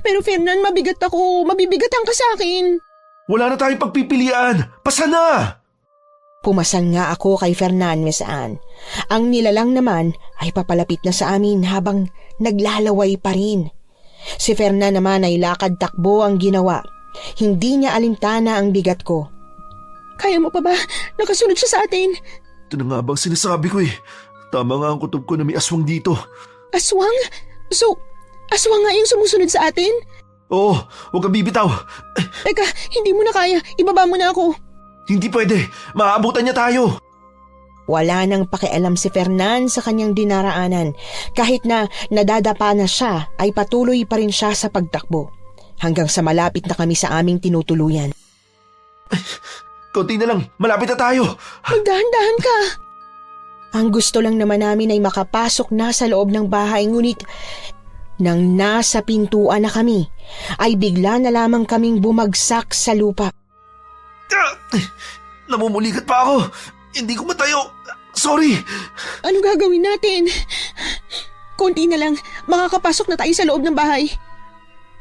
S2: Pero Fernan, mabigat ako. Mabibigatan ka sa akin.
S6: Wala na tayong pagpipilian. Pasa na!
S1: Pumasan nga ako kay Fernan, Miss Anne. Ang nilalang naman ay papalapit na sa amin habang naglalaway pa rin. Si Fernan naman ay lakad-takbo ang ginawa. Hindi niya alintana ang bigat ko.
S2: Kaya mo pa ba? Nakasunod siya sa atin.
S6: Ito na nga bang sinasabi ko eh. Tama nga ang kutob ko na may aswang dito.
S2: Aswang? So, aswang nga yung sumusunod sa atin?
S6: Oo, huwag kang bibitaw.
S2: Teka, hindi mo na kaya. Ibaba mo na ako.
S6: Hindi pwede. Maaabutan niya tayo.
S1: Wala nang pakialam si Fernan sa kanyang dinaraanan. Kahit na nadadapa na siya, ay patuloy pa rin siya sa pagtakbo. Hanggang sa malapit na kami sa aming tinutuluyan.
S6: Konti na lang, malapit na tayo.
S2: Magdahan-dahan ka.
S1: Ang gusto lang naman namin ay makapasok na sa loob ng bahay, ngunit nang nasa pintuan na kami, ay bigla na lamang kaming bumagsak sa lupa.
S6: Namumuligat pa ako. Hindi ko matayo. Sorry.
S2: Ano gagawin natin? Konti na lang, makakapasok na tayo sa loob ng bahay.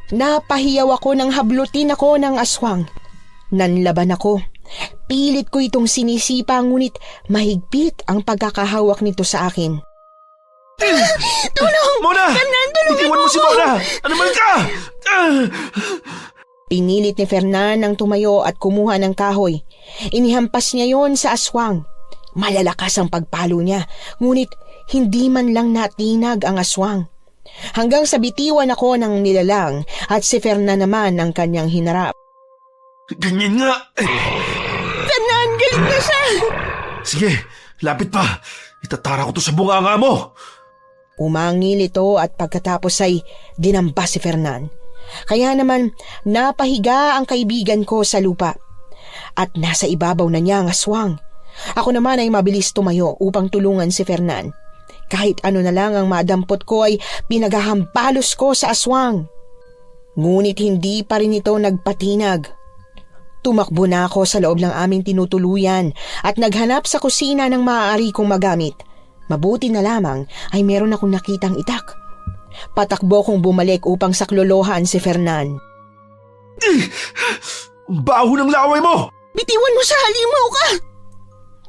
S1: Napahiyaw ako nang hablutin ako ng aswang. Nanlaban ako. Pilit ko itong sinisipa ngunit mahigpit ang pagkakahawak nito sa akin.
S2: Tulong!
S6: Mona!
S2: Fernan, tulungan
S6: Bitiwan mo si Mona! Ano man ka?
S1: Pinilit ni Fernan ang tumayo at kumuha ng kahoy. Inihampas niya yon sa aswang. Malalakas ang pagpalo niya, ngunit hindi man lang natinag ang aswang. Hanggang sa bitiwan ako ng nilalang at si Fernan naman ang kanyang hinarap.
S6: Ganyan nga.
S2: Fernan, galit na siya!
S6: Sige, lapit pa. Itatara ko to sa bunganga mo.
S1: Umangil ito at pagkatapos ay dinamba si Fernan. Kaya naman napahiga ang kaibigan ko sa lupa. At nasa ibabaw na niya ang aswang. Ako naman ay mabilis tumayo upang tulungan si Fernan. Kahit ano na lang ang madampot ko ay pinaghahambalos ko sa aswang. Ngunit hindi pa rin ito nagpatinag. Tumakbo na ako sa loob ng aming tinutuluyan at naghanap sa kusina ng maaari kong magamit. Mabuti na lamang ay meron akong nakitang itak. Patakbo kong bumalik upang saklolohan si Fernan.
S6: Baho ng laway mo!
S2: Bitiwan mo siya, halimaw ka!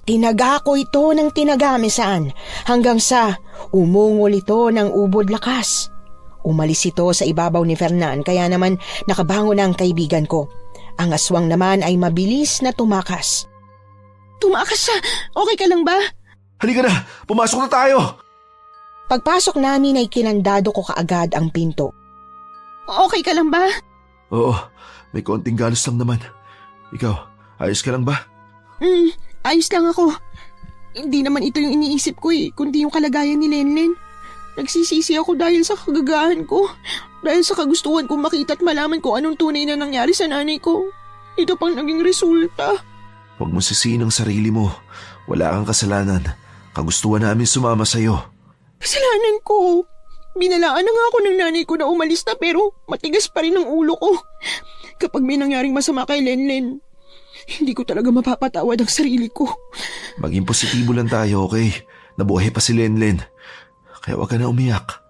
S1: Tinaga ko ito ng tinaga, Misan, hanggang sa umungol ito ng ubod lakas. Umalis ito sa ibabaw ni Fernan, kaya naman nakabangon ang kaibigan ko. Ang aswang naman ay mabilis na tumakas.
S2: Tumakas siya! Okay ka lang ba?
S6: Halika na! Pumasok na tayo!
S1: Pagpasok namin ay kinandado ko kaagad ang pinto.
S2: Okay ka lang ba?
S6: Oo, may konting galos lang naman. Ikaw, ayos ka lang ba?
S2: Ayos lang ako. Hindi naman ito yung iniisip ko kundi yung kalagayan ni Lenlen. Nagsisisi ako dahil sa kagagahan ko. Dahil sa kagustuhan kong makita at malaman kung anong tunay na nangyari sa nanay ko. Ito pang naging resulta.
S6: Huwag mo sisihin ang sarili mo. Wala kang kasalanan. Kagustuhan namin sumama sa'yo.
S2: Kasalanan ko. Binalaan na nga ako ng nanay ko na umalis na pero matigas pa rin ang ulo ko. Kapag may nangyaring masama kay Lenlen, hindi ko talaga mapapatawad ang sarili ko.
S6: Maging positibo lang tayo, okay? Nabuhay pa si Lenlen. Kaya wag ka na umiyak.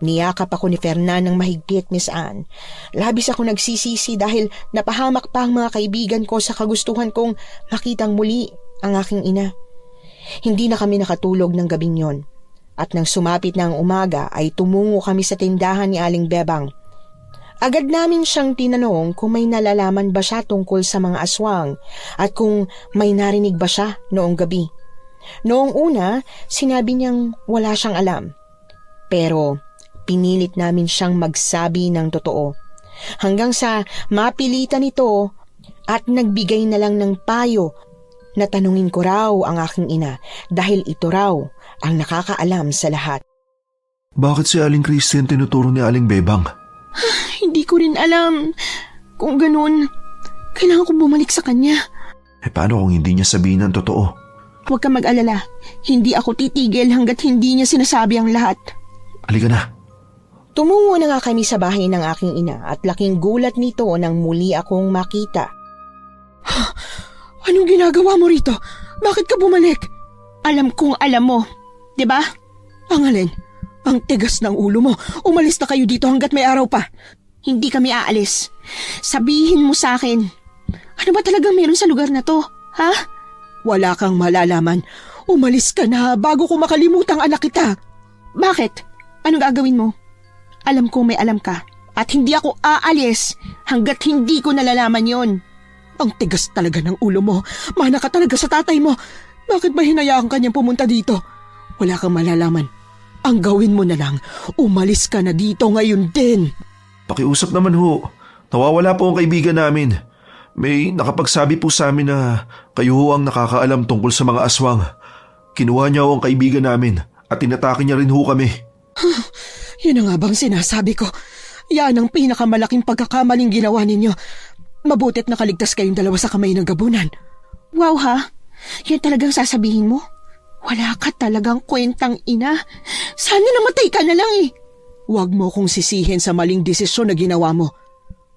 S1: Niyakap ako ni Fernan ng mahigpit, Miss Anne. Labis ako nagsisisi dahil napahamak pa ang mga kaibigan ko sa kagustuhan kong makitang muli ang aking ina. Hindi na kami nakatulog ng gabing yon. At nang sumapit na ang umaga ay tumungo kami sa tindahan ni Aling Bebang. Agad namin siyang tinanong kung may nalalaman ba siya tungkol sa mga aswang at kung may narinig ba siya noong gabi. Noong una, sinabi niyang wala siyang alam. Pero pinilit namin siyang magsabi ng totoo. Hanggang sa mapilitan ito at nagbigay na lang ng payo na tanungin ko raw ang aking ina dahil ito raw ang nakakaalam sa lahat.
S6: Bakit si Aling Christian tinuturo ni Aling Bebang?
S2: Hindi ko rin alam. Kung ganun, kailangan kong bumalik sa kanya.
S6: Paano kung hindi niya sabihin ang totoo?
S2: Huwag kang mag-alala. Hindi ako titigil hanggat hindi niya sinasabi ang lahat.
S6: Halika na.
S1: Tumungo na nga kami sa bahay ng aking ina at laking gulat nito nang muli akong makita.
S2: Anong ginagawa mo rito? Bakit ka bumalik? Alam kong alam mo, di ba? Ang alin? Ang tigas ng ulo mo. Umalis na kayo dito hanggat may araw pa. Hindi kami aalis. Sabihin mo sa akin, ano ba talagang meron sa lugar na to? Ha? Wala kang malalaman. Umalis ka na bago ko makalimutang anak kita. Bakit? Anong gagawin mo? Alam ko may alam ka. At hindi ako aalis hanggat hindi ko nalalaman yon. Ang tigas talaga ng ulo mo. Mana ka talaga sa tatay mo. Bakit ba hinayaan kanyang pumunta dito? Wala kang malalaman. Ang gawin mo na lang, umalis ka na dito ngayon din.
S6: Pakiusap naman ho. Nawawala po ang kaibigan namin. May nakapagsabi po sa amin na kayo ho ang nakakaalam tungkol sa mga aswang. Kinuha niya ho ang kaibigan namin at tinatake niya rin ho kami.
S2: Yan na nga bang sinasabi ko? Yan ang pinakamalaking pagkakamaling ginawa ninyo. Mabutit nakaligtas kayong dalawa sa kamay ng gabunan. Wow ha? Yan talagang sasabihin mo? Wala ka talagang kwentang ina. Sana namatay ka na lang Huwag mo kong sisihin sa maling desisyon na ginawa mo.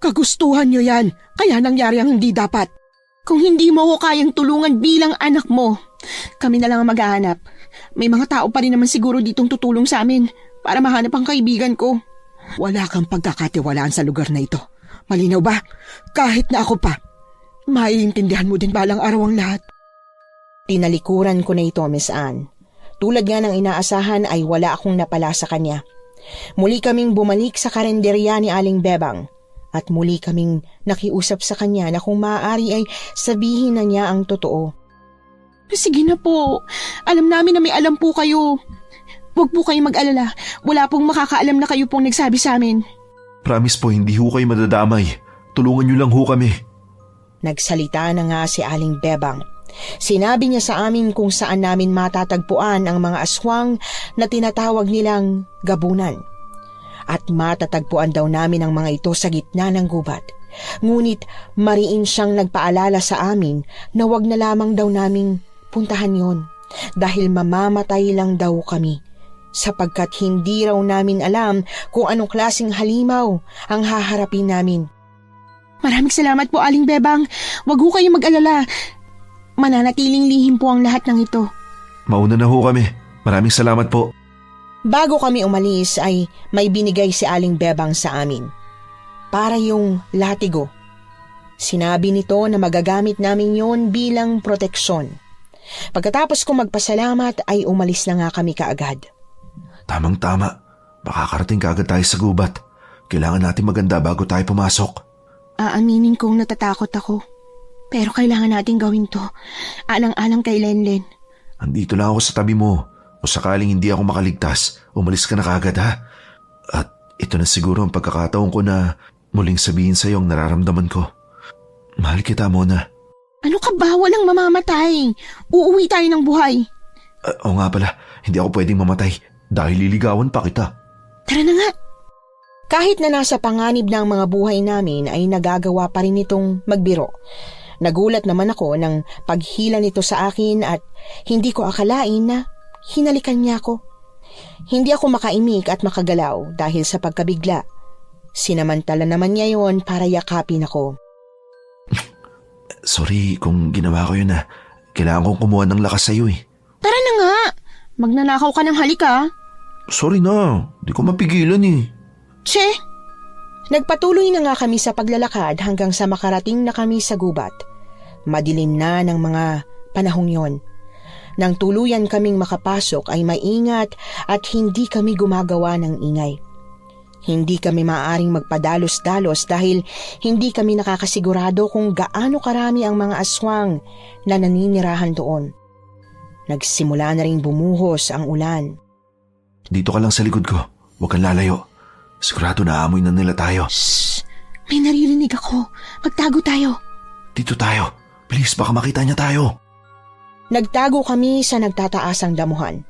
S2: Kagustuhan nyo yan, kaya nangyari ang hindi dapat. Kung hindi mo ko kayang tulungan bilang anak mo, kami na lang ang maghahanap. May mga tao pa rin naman siguro ditong tutulong sa amin para mahanap ang kaibigan ko. Wala kang pagkakatiwalaan sa lugar na ito. Malinaw ba? Kahit na ako pa. Maiintindihan mo din balang araw ang lahat.
S1: Tinalikuran ko na ito, Miss Anne. Tulad nga ng inaasahan ay wala akong napala sa kanya. Muli kaming bumalik sa karenderya ni Aling Bebang at muli kaming nakiusap sa kanya na kung maaari ay sabihin na niya ang totoo.
S2: Sige na po. Alam namin na may alam po kayo. Huwag po kayong mag-alala. Wala pong makakaalam na kayo pong nagsabi sa amin.
S6: Promise po, hindi ho kayo madadamay. Tulungan niyo lang ho kami.
S1: Nagsalita na nga si Aling Bebang. Sinabi niya sa amin kung saan namin matatagpuan ang mga aswang na tinatawag nilang gabunan. At matatagpuan daw namin ang mga ito sa gitna ng gubat. Ngunit mariin siyang nagpaalala sa amin na wag na lamang daw naming puntahan yon dahil mamamatay lang daw kami. Sapagkat hindi raw namin alam kung anong klaseng halimaw ang haharapin namin.
S2: Maraming salamat po, Aling Bebang. Wag ho kayong mag-alala. Mananatiling lihim po ang lahat ng ito.
S6: Mauna na ho kami. Maraming salamat po.
S1: Bago kami umalis ay may binigay si Aling Bebang sa amin. Para yung latigo. Sinabi nito na magagamit namin yon bilang proteksyon. Pagkatapos ko magpasalamat ay umalis na nga kami kaagad.
S6: Tamang-tama. Makakarating kaagad tayo sa gubat. Kailangan natin maganda bago tayo pumasok.
S2: Aaminin kong natatakot ako. Pero kailangan natin gawin to. Alang-alang kay Lenlen.
S6: Andito lang ako sa tabi mo. O sakaling hindi ako makaligtas, umalis ka na kaagad ha. At ito na siguro ang pagkakataon ko na muling sabihin sa iyo ang nararamdaman ko. Mahal kita, Mona.
S2: Ano ka ba? Walang mamamatay. Uuwi tayo ng buhay.
S6: Oo nga pala, hindi ako pwedeng mamatay dahil liligawan pa kita.
S2: Tara na nga.
S1: Kahit na nasa panganib ng mga buhay namin ay nagagawa pa rin itong magbiro. Nagulat naman ako ng paghila nito sa akin at hindi ko akalain na hinalikan niya ako. Hindi ako makaimik at makagalaw dahil sa pagkabigla. Sinamantala naman niya yon para yakapin ako.
S6: Sorry kung ginawa ko yun na. Kailangan kong kumuha ng lakas sa'yo eh.
S2: Tara na nga. Magnanakaw ka ng halika.
S6: Sorry na, di ko mapigilan eh.
S2: Che!
S1: Nagpatuloy na nga kami sa paglalakad hanggang sa makarating na kami sa gubat. Madilim na ng mga panahong yon. Nang tuluyan kaming makapasok ay maingat at hindi kami gumagawa ng ingay. Hindi kami maaaring magpadalos-dalos dahil hindi kami nakakasigurado kung gaano karami ang mga aswang na naninirahan doon. Nagsimula na ring bumuhos ang ulan.
S6: Dito ka lang sa likod ko, huwag kang lalayo. Sigurado na amoy na nila tayo.
S2: Shh! May naririnig ako. Magtago tayo.
S6: Dito tayo. Please, baka makita niya tayo.
S1: Nagtago kami sa nagtataasang damuhan.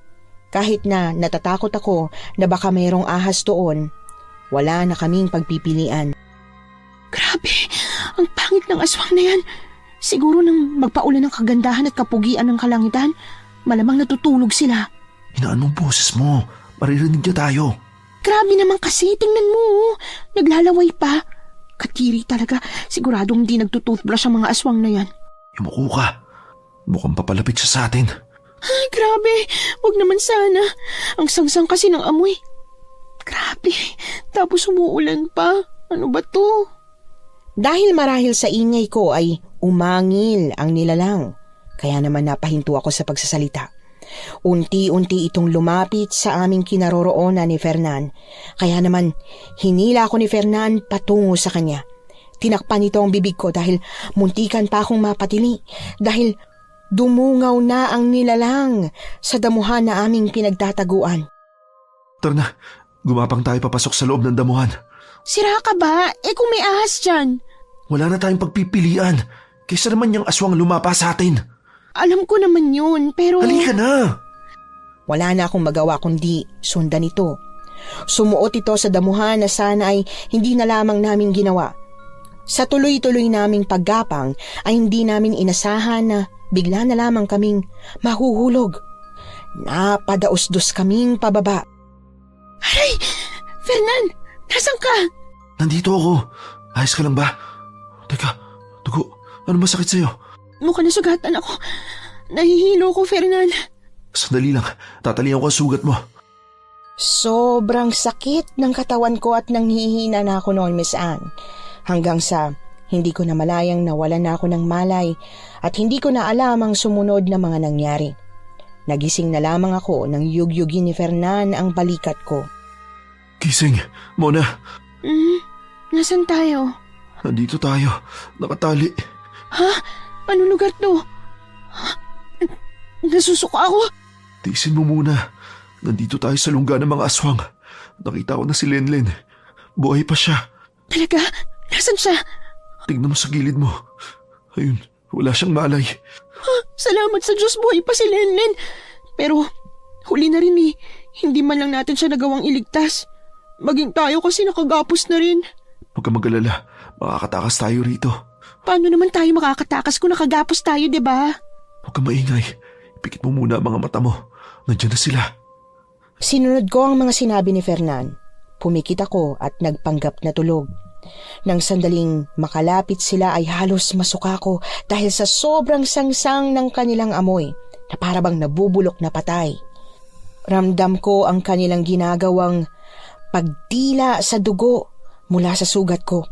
S1: Kahit na natatakot ako na baka mayroong ahas doon, wala na kaming pagpipilian.
S2: Grabe! Ang pangit ng aswang na yan. Siguro nang magpaulan ng kagandahan at kapugian ng kalangitan, malamang natutulog sila.
S6: Hinaan mong boses mo. Maririnig niya tayo.
S2: Grabe naman kasi, tingnan mo. Naglalaway pa. Katiri talaga. Siguradong hindi nagtutoothbrush ang mga aswang na yan.
S6: Yumuko ka. Mukhang papalapit siya sa atin.
S2: Ay, grabe. Huwag naman sana. Ang sangsang kasi ng amoy. Grabe. Tapos umuulan pa. Ano ba to?
S1: Dahil marahil sa ingay ko ay umangil ang nilalang. Kaya naman napahinto ako sa pagsasalita. Unti-unti itong lumapit sa aming kinaroroonan ni Fernan. Kaya naman hinila ako ni Fernan patungo sa kanya. Tinakpan nito ang bibig ko dahil muntikan pa akong mapatili. Dahil dumungaw na ang nilalang sa damuhan na aming pinagtataguan.
S6: Tara na, gumapang tayo papasok sa loob ng damuhan.
S2: Sira ka ba? Kung may ahas dyan.
S6: Wala na tayong pagpipilian. Kaysa naman yung aswang lumapa sa atin.
S2: Alam ko naman yun, pero...
S6: Halika na!
S1: Wala na akong magawa kundi sundan ito. Sumuot ito sa damuhan na sana ay hindi na lamang namin ginawa. Sa tuloy-tuloy naming paggapang ay hindi namin inasahan na bigla na lamang kaming mahuhulog. Napadaos-dos kaming pababa.
S2: Aray! Fernan! Nasaan ka?
S6: Nandito ako. Ayos ka lang ba? Teka, dugo. Ano masakit sa'yo?
S2: Mukhang nasugatan ako. Nahihilo ko, Fernan.
S6: Sandali lang. Tatalihan ko ang sugat mo.
S1: Sobrang sakit ng katawan ko at nanghihina na ako noon, Miss Anne. Hanggang sa hindi ko na malayang nawalan na ako ng malay at hindi ko na alam ang sumunod na mga nangyari. Nagising na lamang ako nang yugyugin ni Fernan ang balikat ko.
S6: Gising, Mona.
S2: Nasaan tayo?
S6: Nandito tayo. Nakatali.
S2: Ha? Anong lugar to? Nasusuka ako.
S6: Tiisin mo muna. Nandito tayo sa lungga ng mga aswang. Nakita ko na si Lenlen. Buhay pa siya.
S2: Talaga? Nasaan siya?
S6: Tignan mo sa gilid mo. Ayun, wala siyang malay.
S2: Salamat sa Diyos, buhay pa si Lenlen. Pero huli na rin eh. Hindi man lang natin siya nagawang iligtas. Maging tayo kasi nakagapos na rin.
S6: Huwag ka mag-alala. Makakatakas tayo rito.
S2: Paano naman tayo makakatakas kung nakagapos tayo, diba?
S6: Huwag kang maingay. Ipikit mo muna ang mga mata mo. Nandiyan na sila.
S1: Sinunod ko ang mga sinabi ni Fernan. Pumikit ako at nagpanggap na tulog. Nang sandaling makalapit sila ay halos masuka ko dahil sa sobrang sangsang ng kanilang amoy na parabang nabubulok na patay. Ramdam ko ang kanilang ginagawang pagdila sa dugo mula sa sugat ko.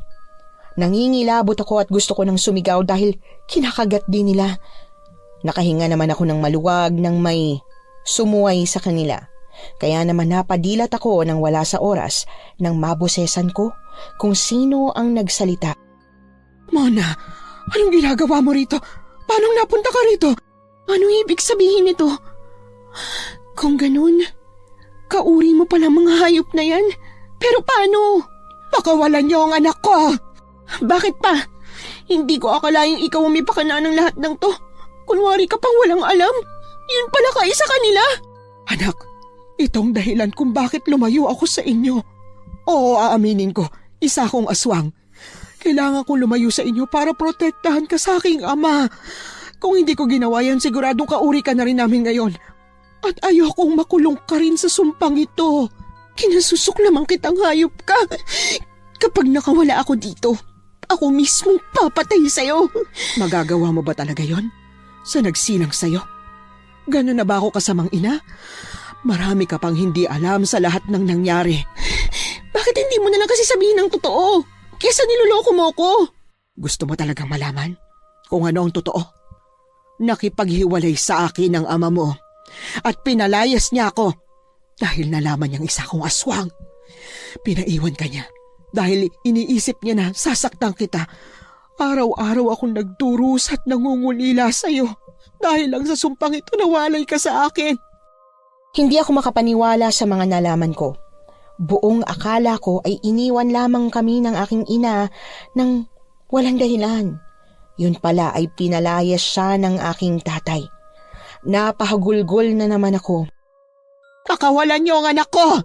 S1: Nangingilabot ako at gusto ko nang sumigaw dahil kinakagat din nila. Nakahinga naman ako ng maluwag nang may sumuway sa kanila. Kaya naman napadilat ako nang wala sa oras nang mabosesan ko kung sino ang nagsalita.
S2: Mona, anong ginagawa mo rito? Paano napunta ka rito? Anong ibig sabihin nito? Kung ganun, kauri mo pala mga hayop na yan. Pero paano? Pakawalan niyo ang anak ko. Bakit pa? Hindi ko akalaing ikaw ang may pakana ng lahat ng to. Kunwari ka pang walang alam. Yun pala kayo sa kanila. Anak, itong dahilan kung bakit lumayo ako sa inyo. Oo, aaminin ko, isa akong aswang. Kailangan kong lumayo sa inyo para protektahan ka sa aking ama. Kung hindi ko ginawa yan, siguradong kauri ka na rin namin ngayon. At ayokong makulong ka rin sa sumpang ito. Kinasusok lamang kitang hayop ka. Kapag nakawala ako dito, ako mismong papatay sa'yo. Magagawa mo ba talaga yon? Sa nagsilang sa'yo? Gano'n na ba ako kasamang ina? Marami ka pang hindi alam sa lahat ng nangyari. Bakit hindi mo na lang kasi sabihin ang totoo? Kesa niloloko mo ko. Gusto mo talagang malaman kung ano ang totoo? Nakipaghiwalay sa akin ang ama mo at pinalayas niya ako dahil nalaman niyang isa kong aswang. Pinaiwan ka niya dahil iniisip niya na sasaktan kita. Araw-araw akong nagdurus at nangungulila sa'yo dahil lang sa sumpang ito nawalay ka sa akin.
S1: Hindi ako makapaniwala sa mga nalaman ko. Buong akala ko ay iniwan lamang kami ng aking ina ng walang dahilan. Yun pala ay pinalayas siya ng aking tatay. Napahagulgol na naman ako.
S2: Pakawalan niyo ang anak ko!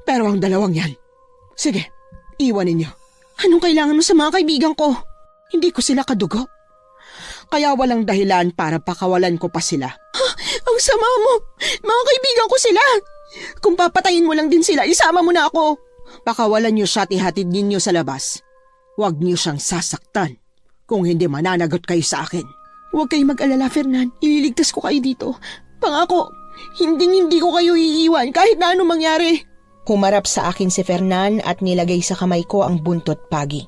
S2: Pero ang dalawang yan, sige, iwanin niyo. Anong kailangan mo sa mga kaibigan ko? Hindi ko sila kadugo. Kaya walang dahilan para pakawalan ko pa sila. Ang sama mo! Mga kaibigan ko sila! Kung papatayin mo lang din sila, isama mo na ako. Pakawalan niyo siya at ihatid ninyo sa labas. Huwag niyo siyang sasaktan. Kung hindi mananagot kayo sa akin. Huwag kayong mag-alala, Fernan. Ililigtas ko kayo dito. Pangako, hindi ko kayo iiwan kahit na anong mangyari.
S1: Humarap sa akin si Fernan at nilagay sa kamay ko ang buntot pagi.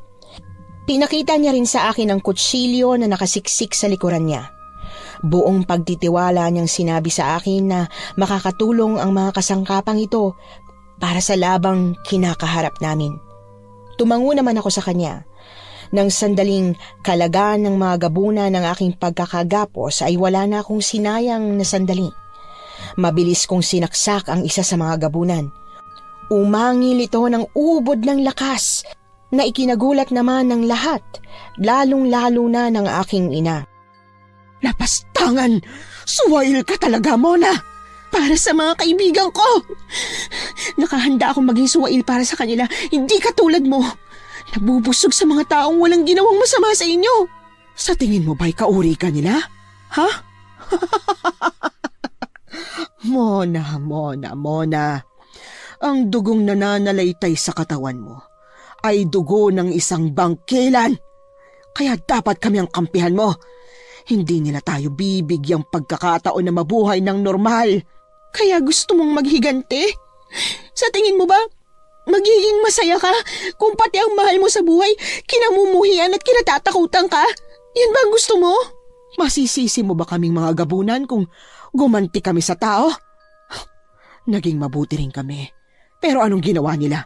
S1: Pinakita niya rin sa akin ang kutsilyo na nakasiksik sa likuran niya. Buong pagtitiwala niyang sinabi sa akin na makakatulong ang mga kasangkapang ito para sa labang kinakaharap namin. Tumango naman ako sa kanya. Nang sandaling kalagaan ng mga gabuna ng aking pagkakagapos ay wala na akong sinayang na sandali. Mabilis kong sinaksak ang isa sa mga gabunan. Umangil ito ng ubod ng lakas na ikinagulat naman ng lahat, lalong-lalo na ng aking ina.
S2: Lapastangan! Suwail ka talaga, Mona! Para sa mga kaibigan ko! Nakahanda akong maging suwail para sa kanila, hindi katulad mo. Nabubusog sa mga taong walang ginawang masama sa inyo. Sa tingin mo ba'y kauri ka nila? Ha? Mona. Ang dugong nananalaytay sa katawan mo ay dugo ng isang bangkelan. Kaya dapat kami ang kampihan mo. Hindi nila tayo bibigyang pagkakataon na mabuhay ng normal. Kaya gusto mong maghigante? Sa tingin mo ba, magiging masaya ka kung pati ang mahal mo sa buhay kinamumuhian at kinatatakutan ka? Yan ba ang gusto mo? Masisisi mo ba kaming mga gabunan kung gumanti kami sa tao? Naging mabuti rin kami. Pero anong ginawa nila?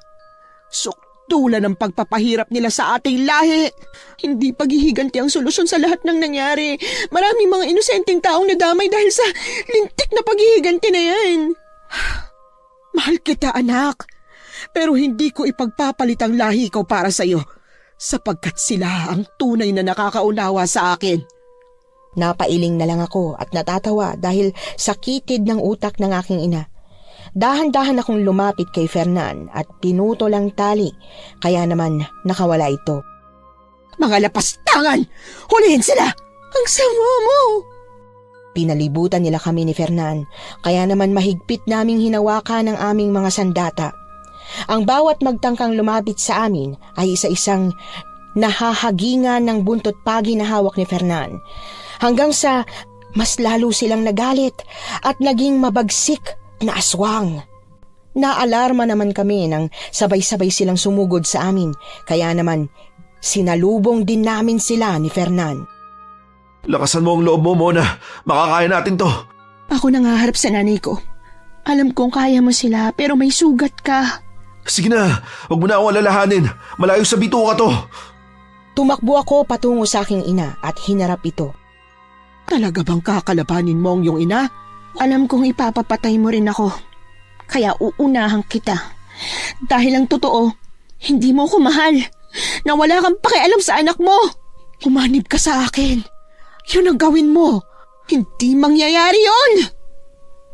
S2: Sukdulan ang pagpapahirap nila sa ating lahi. Hindi paghihiganti ang solusyon sa lahat ng nangyari. Maraming mga inosenteng taong nadamay dahil sa lintik na paghihiganti na yan. Mahal kita, anak. Pero hindi ko ipagpapalit ang lahi ko para sa iyo, sapagkat sila ang tunay na nakakaunawa sa akin.
S1: Napailing na lang ako at natatawa dahil sakitid ng utak ng aking ina. Dahan-dahan akong lumapit kay Fernan at pinutol ang tali, kaya naman nakawala ito.
S2: Mga lapastangan! Hulihin sila! Ang sama mo!
S1: Pinalibutan nila kami ni Fernan, kaya naman mahigpit naming hinawakan ang aming mga sandata. Ang bawat magtangkang lumapit sa amin ay isa-isang nahahagingan ng buntot pagi na hawak ni Fernan, hanggang sa mas lalo silang nagalit at naging mabagsik na aswang. Naalarma naman kami nang sabay-sabay silang sumugod sa amin, kaya naman sinalubong din namin sila ni Fernan.
S6: Lakasan mo ang loob mo, Mona. Makakaya natin to.
S2: Ako nangaharap sa nanay ko. Alam kong kaya mo sila pero may sugat ka.
S6: Sige na, huwag mo na akong alalahanin. Malayo sa bituka to.
S1: Tumakbo ako patungo sa aking ina at hinarap ito.
S2: Talaga bang kakalabanin mo ang iyong ina? Alam kong ipapapatay mo rin ako. Kaya uunahan kita. Dahil ang totoo, hindi mo ko mahal. Na wala kang pakialam sa anak mo. Umanib ka sa akin. Yun ang gawin mo. Hindi mangyayari yun!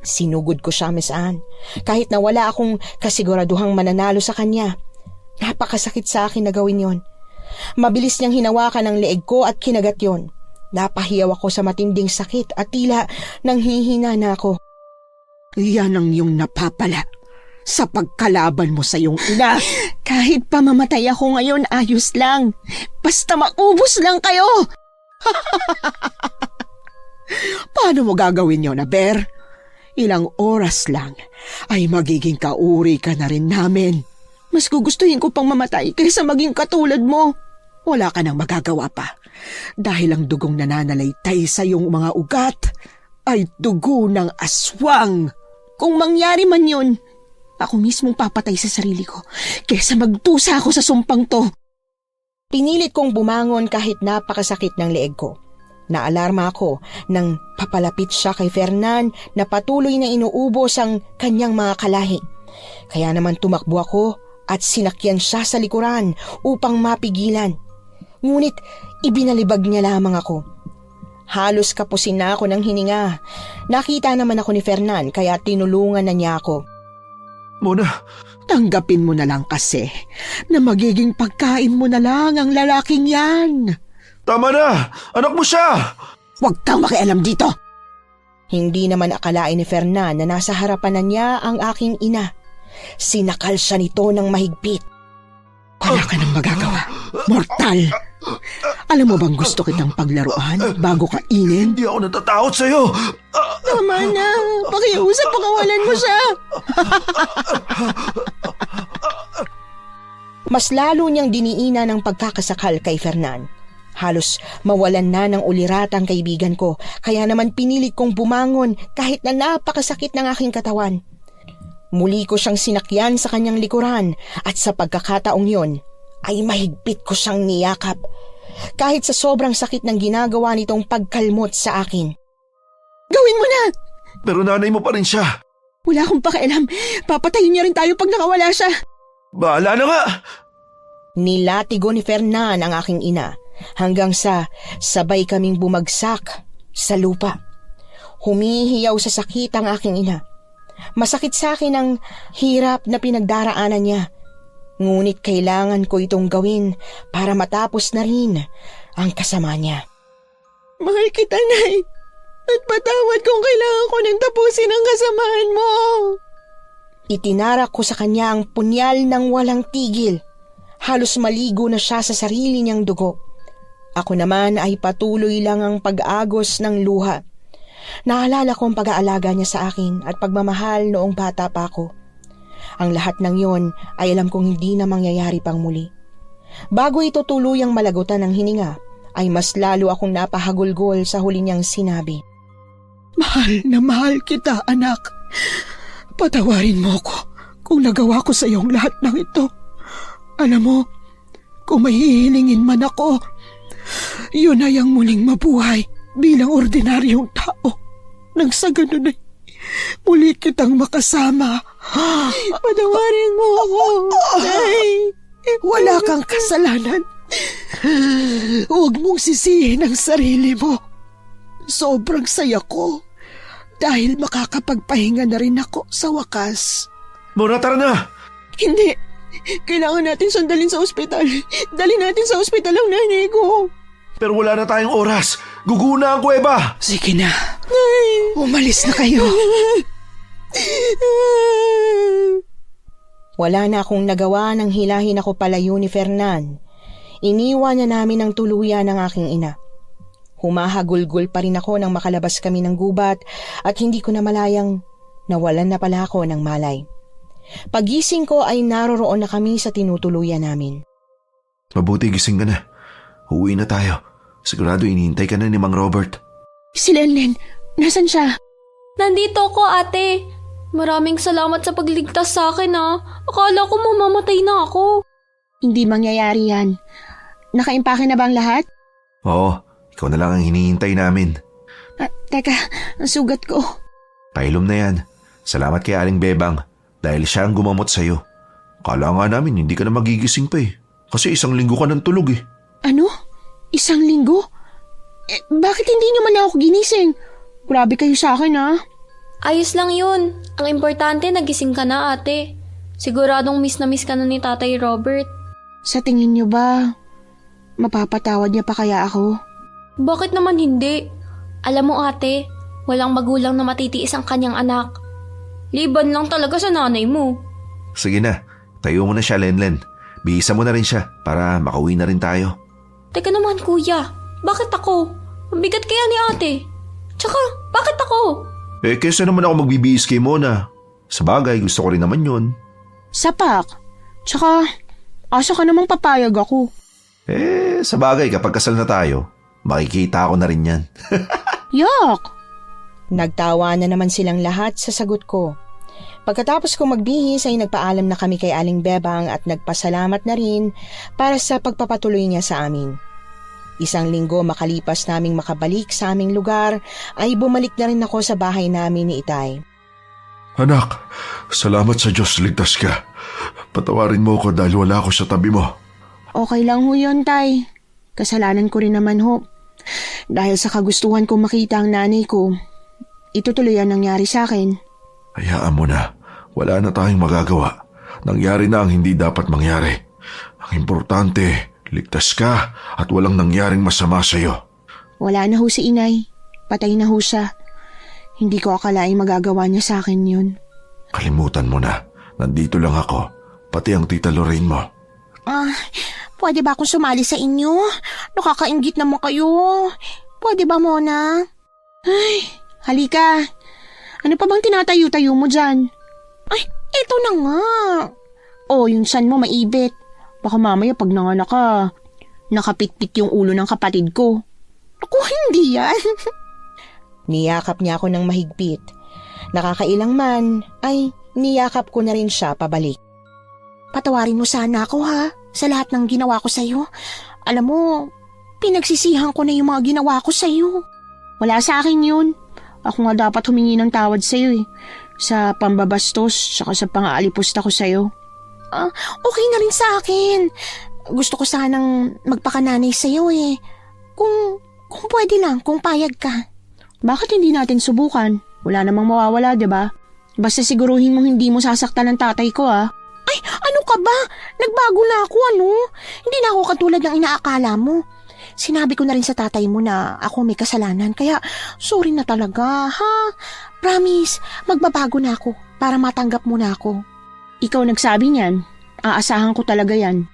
S1: Sinugod ko siya, Miss Anne. Kahit na wala akong kasiguraduhang mananalo sa kanya. Napakasakit sa akin na gawin yon. Mabilis niyang hinawakan ang leeg ko at kinagat yon. Napahiyaw ako sa matinding sakit at tila nanghihina na ako.
S2: Yan ang iyong napapala sa pagkalaban mo sa iyong ina. Kahit pamamatay ako ngayon, ayos lang. Basta maubos lang kayo. Paano mo gagawin yun, Aber? Ilang oras lang ay magiging kauri ka na rin namin. Mas gugustuhin ko pang mamatay kaysa maging katulad mo. Wala ka nang magagawa pa. Dahil ang dugong nananalaytay sa iyong mga ugat ay dugo ng aswang. Kung mangyari man yun, ako mismong papatay sa sarili ko kaysa magdusa ako sa sumpang to.
S1: Pinilit kong bumangon kahit napakasakit ng leeg ko. Naalarma ako nang papalapit siya kay Fernan na patuloy na inuubos ang kanyang mga kalahi. Kaya naman tumakbo ako at sinakyan siya sa likuran upang mapigilan. Ngunit ibinalibag niya lamang ako. Halos kapusin na ako ng hininga. Nakita naman ako ni Fernan kaya tinulungan na niya ako.
S6: Mona,
S2: Tanggapin mo na lang kasi na magiging pagkain mo na lang ang lalaking yan.
S6: tama na! Anak mo siya!
S2: Huwag kang makialam dito.
S1: Hindi naman akalain ni Fernan na nasa harapan na niya ang aking ina. Sinakal siya nito ng mahigpit.
S2: Wala ka nang magagawa, mortal. Alam mo bang gusto kitang paglaruan bago kainin?
S6: Hindi ako natatakot sa'yo!
S2: Tama na, pakiusap, pakawalan mo siya.
S1: Mas lalo niyang diniina ng pagkakasakal kay Fernan. Halos mawalan na ng ulirat ang kaibigan ko, kaya naman pinilit kong bumangon kahit na napakasakit ng aking katawan. Muli ko siyang sinakyan sa kanyang likuran at sa pagkakataong yon ay mahigpit ko siyang niyakap. Kahit sa sobrang sakit ng ginagawa nitong pagkalmot sa akin.
S2: Gawin mo na!
S6: Pero nanay mo pa rin siya.
S2: Wala akong pakialam. Papatayin niya rin tayo pag nakawala siya.
S6: Bahala na nga!
S1: Nilatigo ni Fernan ang aking ina hanggang sa sabay kaming bumagsak sa lupa. Humihiyaw sa sakit ang aking ina. Masakit sa akin ang hirap na pinagdaraanan niya. Ngunit kailangan ko itong gawin para matapos na rin ang kasama niya.
S2: Mahal kita, Nay. At patawad kung kailangan ko nang tapusin ang kasamahan mo.
S1: Itinarak ko sa kanya ang punyal ng walang tigil. Halos maligo na siya sa sarili niyang dugo. Ako naman ay patuloy lang ang pag-agos ng luha. Naalala ko ang pag-aalaga niya sa akin at pagmamahal noong bata pa ako. Ang lahat ng yon ay alam kong hindi na mangyayari pang muli. Bago ito tuluyang malagutan ng hininga, ay mas lalo akong napahagulgol sa huli niyang sinabi.
S2: Mahal na mahal kita, anak. Patawarin mo ko kung nagawa ko sa iyong lahat ng ito. Alam mo, kung may hihilingin man ako, yun ay ang muling mabuhay bilang ordinaryong tao. Nang sa ganun ay muli kitang makasama. Patawarin mo ako, Nay. Wala kang kasalanan. Huwag mong sisihin ang sarili mo. Sobrang saya ko dahil makakapagpahinga na rin ako sa wakas.
S6: Mona, tara na!
S2: Hindi. Kailangan natin sandalin sa ospital. Dali natin sa ospital ang nanay ko.
S6: Pero wala na tayong oras. Guguna ang kuweba!
S2: Sige na. Umalis na kayo.
S1: Wala na akong nagawa nang hilahin ako palayo ni Fernan. Iniwan na namin ang tuluyan ng aking ina. Humahagulgol pa rin ako nang makalabas kami ng gubat at hindi ko na malayang nawalan na pala ako ng malay. Pagising ko ay naroroon na kami sa tinutuluyan namin.
S6: Mabuti gising ka na. Uwi na tayo. Sigurado inihintay ka na ni Mang Robert.
S2: Si Lenlen, nasan siya?
S3: Nandito ko, ate. Maraming salamat sa pagligtas sa akin, Akala ko mamamatay na ako.
S2: Hindi mangyayari yan. Nakaimpake na ba ang lahat?
S6: Oo, ikaw na lang ang hinihintay namin.
S2: Teka, ang sugat ko.
S6: Pailom na yan. Salamat kay Aling Bebang dahil siya ang gumamot sa'yo. Kala nga namin hindi ka na magigising pa eh. Kasi 1 linggo ka ng tulog eh.
S2: Ano? 1 linggo? Bakit hindi niyo man ako ginising? Grabe kayo sa akin
S3: Ayos lang yun. Ang importante, nagising ka na, ate. Siguradong miss na miss ka na ni Tatay Robert.
S2: Sa tingin niyo ba, mapapatawad niya pa kaya ako?
S3: Bakit naman hindi? Alam mo, ate, walang magulang na matitiis ang kanyang anak. Liban lang talaga sa nanay mo.
S6: Sige na, tayo mo na siya, Lenlen. Bihisa mo na rin siya para makauwi na rin tayo.
S3: Teka naman, kuya. Bakit ako? Mabigat kaya ni ate. Tsaka, bakit ako?
S6: Kesa naman ako magbibihis kay Mona. Sa bagay, gusto ko rin naman yun.
S2: Sapak. Tsaka, asa ka namang papayag ako.
S6: Sa bagay, kapag kasal na tayo, makikita ako na rin yan.
S2: Yak!
S1: Nagtawa na naman silang lahat sa sagot ko. Pagkatapos ko magbihis ay nagpaalam na kami kay Aling Bebang at nagpasalamat na rin para sa pagpapatuloy niya sa amin. 1 linggo makalipas naming makabalik sa aming lugar ay bumalik na rin ako sa bahay namin ni Itay.
S4: Anak, salamat sa Diyos ligtas ka. Patawarin mo ko dahil wala ako sa tabi mo.
S2: Okay lang ho yun, Tay. Kasalanan ko rin naman ho. Dahil sa kagustuhan kong makita ang nanay ko, itutuloy ang nangyari sa akin.
S4: Hayaan mo na. Wala na tayong magagawa. Nangyari na ang hindi dapat mangyari. Ang importante, ligtas ka at walang nangyaring masama sa'yo.
S2: Wala na ho si inay. Patay na ho siya. Hindi ko akalaing magagawa niya sa akin yun.
S4: Kalimutan mo na. Nandito lang ako. Pati ang tita Lorraine mo.
S5: Pwede ba akong sumali sa inyo? Nakakainggit naman kayo. Pwede ba, Mona?
S2: Ay, halika. Ano pa bang tinatayo-tayo mo dyan?
S5: Ay, eto na nga.
S2: Oh, yung san mo maibit. Baka mamaya pag nanganak ka, nakapitpit yung ulo ng kapatid ko.
S5: Ako, hindi yan.
S1: Niyakap niya ako ng mahigpit. Nakakailang man ay niyakap ko na rin siya pabalik.
S5: Patawarin mo sana ako sa lahat ng ginawa ko sa'yo. Alam mo, pinagsisihan ko na yung mga ginawa ko sa'yo.
S2: Wala sa akin yun. Ako nga dapat humingi ng tawad sa'yo sa pambabastos saka sa pang-aalipusta ko sa'yo.
S5: Okay na rin sa akin. Gusto ko sanang magpakananay sa'yo Kung pwede lang, kung payag ka.
S2: Bakit hindi natin subukan? Wala namang mawawala, diba? Basta siguruhin mo hindi mo sasaktan ng tatay ko,
S5: Ay, ano ka ba? Nagbago na ako, Hindi na ako katulad ng inaakala mo. Sinabi ko na rin sa tatay mo na ako may kasalanan, kaya sorry na talaga, Promise, magbabago na ako para matanggap mo na ako.
S2: Ikaw nagsabi niyan. Aasahan ko talaga yan.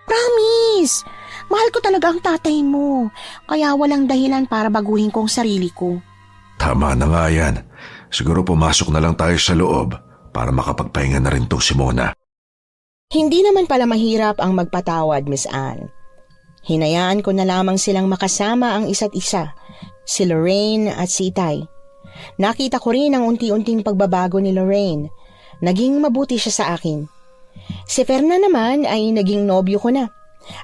S5: Promise! Mahal ko talaga ang tatay mo, kaya walang dahilan para baguhin ko ang sarili ko.
S4: Tama na nga yan. Siguro pumasok na lang tayo sa loob para makapagpahinga na rin tong si Mona.
S1: Hindi naman pala mahirap ang magpatawad, Miss Anne. Hinayaan ko na lamang silang makasama ang isa't isa, si Lorraine at si Itay. Nakita ko rin ang unti-unting pagbabago ni Lorraine. Naging mabuti siya sa akin. Si Fernan naman ay naging nobyo ko na.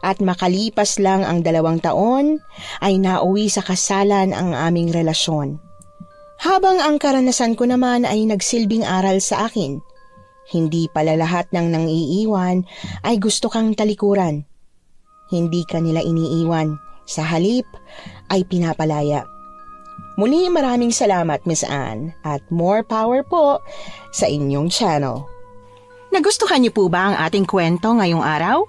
S1: At makalipas lang ang 2 taon ay nauwi sa kasalan ang aming relasyon. Habang ang karanasan ko naman ay nagsilbing aral sa akin. Hindi pala lahat ng nang-iiwan ay gusto kang talikuran. Hindi ka nila iniiwan. Sa halip ay pinapalaya. Muli maraming salamat, Miss Anne, at more power po sa inyong channel.
S2: Nagustuhan niyo po ba ang ating kwento ngayong araw?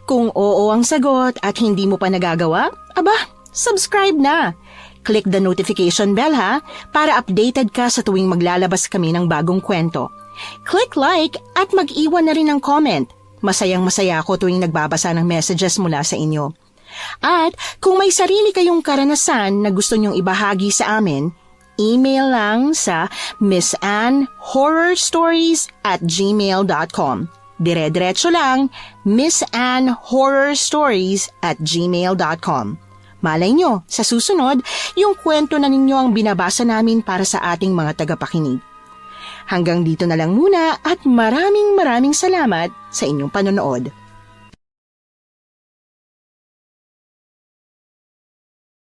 S2: Kung oo ang sagot at hindi mo pa nagagawa, subscribe na. Click the notification bell para updated ka sa tuwing maglalabas kami ng bagong kwento. Click like at mag-iwan na rin ng comment. Masayang-masaya ako tuwing nagbabasa ng messages mula sa inyo. At kung may sarili kayong karanasan na gusto nyong ibahagi sa amin, email lang sa missanhorrorstories@gmail.com. Dire-diretso lang, missanhorrorstories@gmail.com. Malay nyo, sa susunod, yung kwento na ninyo ang binabasa namin para sa ating mga tagapakinig. Hanggang dito na lang muna at maraming salamat sa inyong panonood.